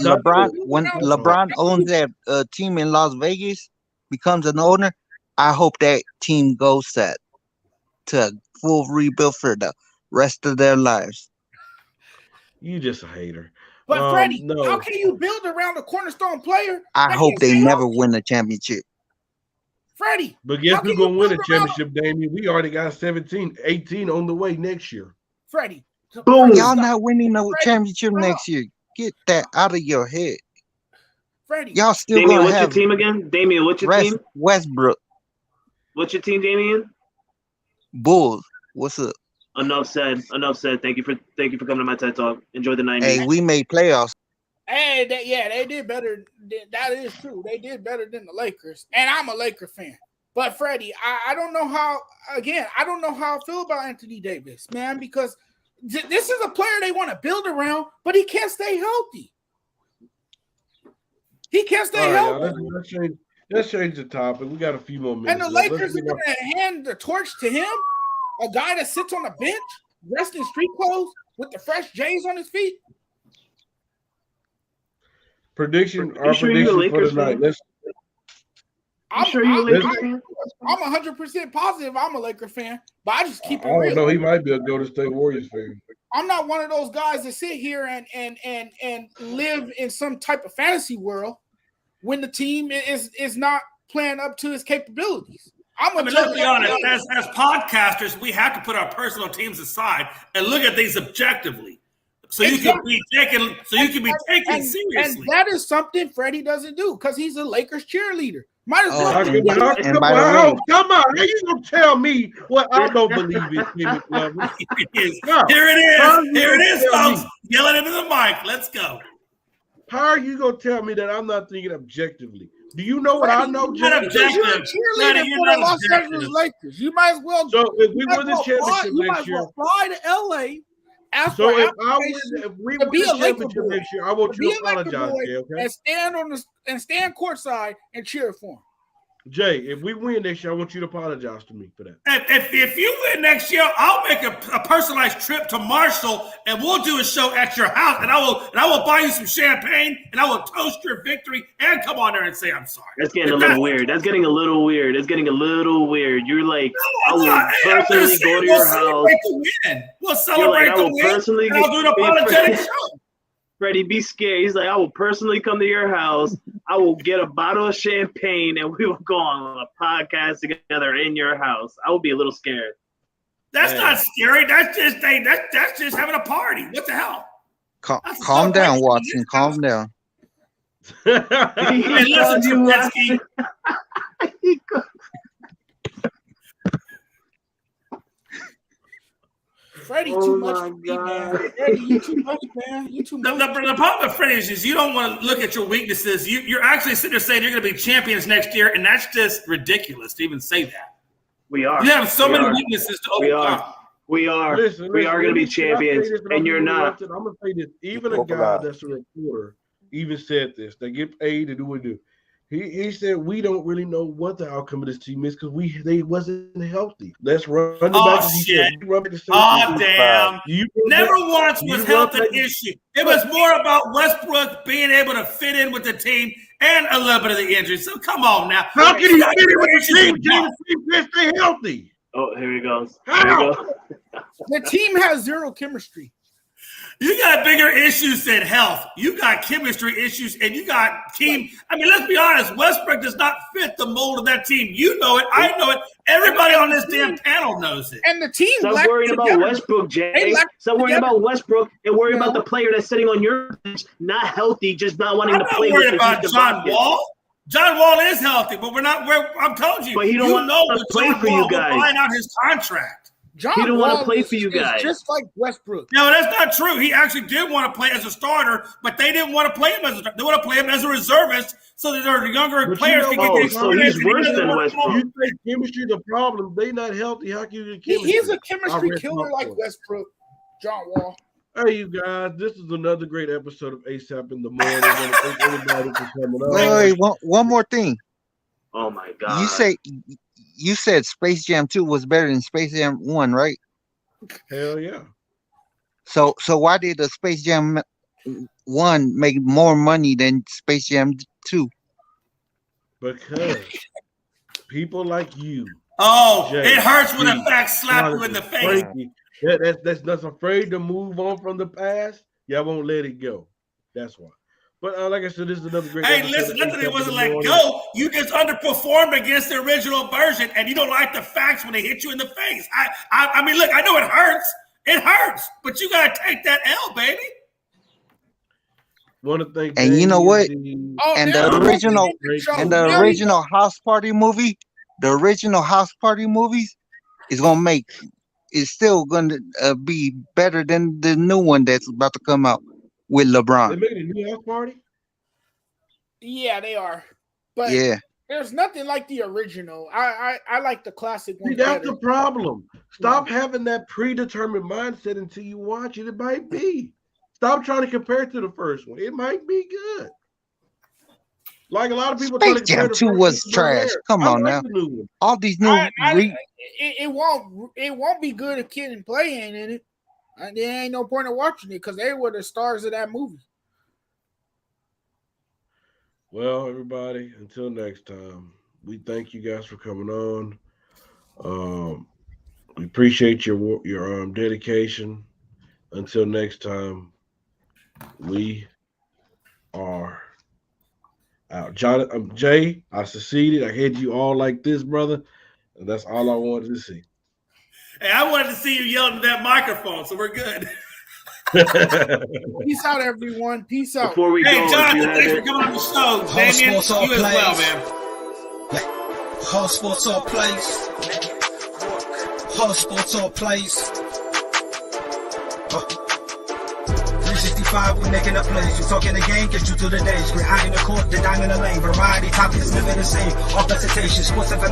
that's not LeBron owns that team in Las Vegas, becomes an owner, I hope that team goes to a full rebuild for the rest of their lives. you just a hater. But Freddie, no. how can you build around a cornerstone player? I that hope can't they stay never healthy? win the championship. Freddie, But guess how who's can you going to win a build around championship, Damien? We already got 18 on the way next year. Freddie? Y'all stop. not winning no Freddie, championship stop. next year. Get that out of your head. Freddie, Y'all still Damien, gonna what's your have team again? Damien, what's your team? Westbrook, What's your team, Damien? Bulls. What's up? Enough said. Thank you for coming to my TED Talk. Enjoy the 90s. Hey, we made playoffs. Hey, they did better. That is true. They did better than the Lakers, and I'm a Laker fan. But Freddie, I don't know how. Again, I don't know how I feel about Anthony Davis, man, because this is a player they want to build around, but he can't stay healthy. He can't stay healthy. Let's change the topic. We got a few more minutes. And the Lakers are going to hand the torch to him, a guy that sits on the bench, dressed in street clothes with the fresh J's on his feet. Prediction Are you sure you're a for Lakers tonight. fan? I'm 100% positive I'm a Laker fan, but I just keep it I don't real. know. He might be a Golden State Warriors fan. I'm not one of those guys that sit here and live in some type of fantasy world when the team is not playing up to its capabilities. Let's be honest. As podcasters, we have to put our personal teams aside and look at things objectively, so you can be taken seriously. And that is something Freddie doesn't do because he's a Lakers cheerleader. Might as well. Come on. How you gonna tell me what I don't believe in? Here it is, folks. Yelling into the mic. Let's go. How are you gonna tell me that I'm not thinking objectively? Do you know what I know, You're not objective. You're a cheerleader for the Los Angeles Lakers. You might as well. So if we win the championship next year, fly to LA. So if we win the championship next year, I want you to apologize, okay? And stand courtside and cheer for him. Jay, if we win next year, I want you to apologize to me for that. If you win next year, I'll make a personalized trip to Marshall, and we'll do a show at your house, and I will buy you some champagne, and I will toast your victory, and come on there and say I'm sorry. That's getting a little weird. That's getting a little weird. You're like, I will personally go to your house. We'll celebrate the win, and I'll do an apologetic show. Freddie, be scared. He's like, I will personally come to your house. I will get a bottle of champagne, and we will go on a podcast together in your house. I will be a little scared. That's not scary. That's just having a party. What the hell? Calm down, Watson. Calm down. Hey, listen, Trubisky. Freddie, too much for me, man. Freddie, you too much, man. You too much. The problem with Freddie is you don't want to look at your weaknesses. You're actually sitting there saying you're going to be champions next year, and that's just ridiculous to even say that. We are. You have so many weaknesses to overcome. We are. We are going to be champions, and you're not. I'm going to say this. Even a guy that's a reporter even said this. They get paid to do what they do. He said we don't really know what the outcome of this team is because they wasn't healthy. Let's run the back. Shit. Damn. Never once was health an issue. It was more about Westbrook being able to fit in with the team and a little bit of the injury. So come on now. How can he fit in with the team? James, stay healthy. Oh, here he goes. The team has zero chemistry. You got bigger issues than health. You got chemistry issues, and you got team. I mean, let's be honest. Westbrook does not fit the mold of that team. You know it. I know it. Everybody on this damn panel knows it. And the team. Stop worrying about Westbrook, Jay. Stop worrying about Westbrook and worry about the player that's sitting on your bench, not healthy, just not wanting to play. I'm not worried about John Wall. John Wall is healthy, but we're not. I'm telling you. But he don't want to play for you guys. Find out his contract. He don't want to play for you guys. Just like Westbrook. No, that's not true. He actually did want to play as a starter, but they didn't want to play him as a starter. They want to play him as a reservist so that their younger players can get their so he's worse than Westbrook. You say chemistry the problem. They not healthy. How can you get chemistry? He's a chemistry killer like Westbrook, John Wall. Hey, you guys, this is another great episode of ASAP in the morning. I want to thank everybody for coming on. Wait, one more thing. Oh, my God. You said Space Jam 2 was better than Space Jam 1, right? Hell yeah. So why did the Space Jam 1 make more money than Space Jam 2? Because people like you. Oh, Jay, it hurts when a fact slap you in the face. That's afraid to move on from the past. Y'all won't let it go. That's why. But like I said, this is another great. Hey, listen, nothing it wasn't let go. You just underperformed against the original version, and you don't like the facts when they hit you in the face. I mean, look, I know it hurts. It hurts, but you gotta take that L, baby. Want to thank. And you know what? The original House Party movie, the original House Party movies, is still gonna be better than the new one that's about to come out with LeBron. They made a new House Party? Yeah, they are. But there's nothing like the original. I like the classic one. See, that's the problem. Stop having that predetermined mindset until you watch it. It might be. Stop trying to compare it to the first one. It might be good. Like a lot of people. Space Jam 2 was trash. Come on now. All these new. It won't be good if Kid and Play ain't in it. There ain't no point in watching it because they were the stars of that movie. Well, everybody, until next time, we thank you guys for coming on. We appreciate your dedication. Until next time, we are out. Jay, I succeeded. I had you all like this, brother, and that's all I wanted to see. Hey, I wanted to see you yelling at that microphone, so we're good. Peace out, everyone. Peace out. Before we go, Jonathan, thanks for coming on the show. Damien, you as well, man. Whole sports all plays. Whole sports all plays. 365, we making up plays. You talking the game, get you to the days. We're high in the court, the dime in the lane. Variety topics, living the same. All presentation, sports information.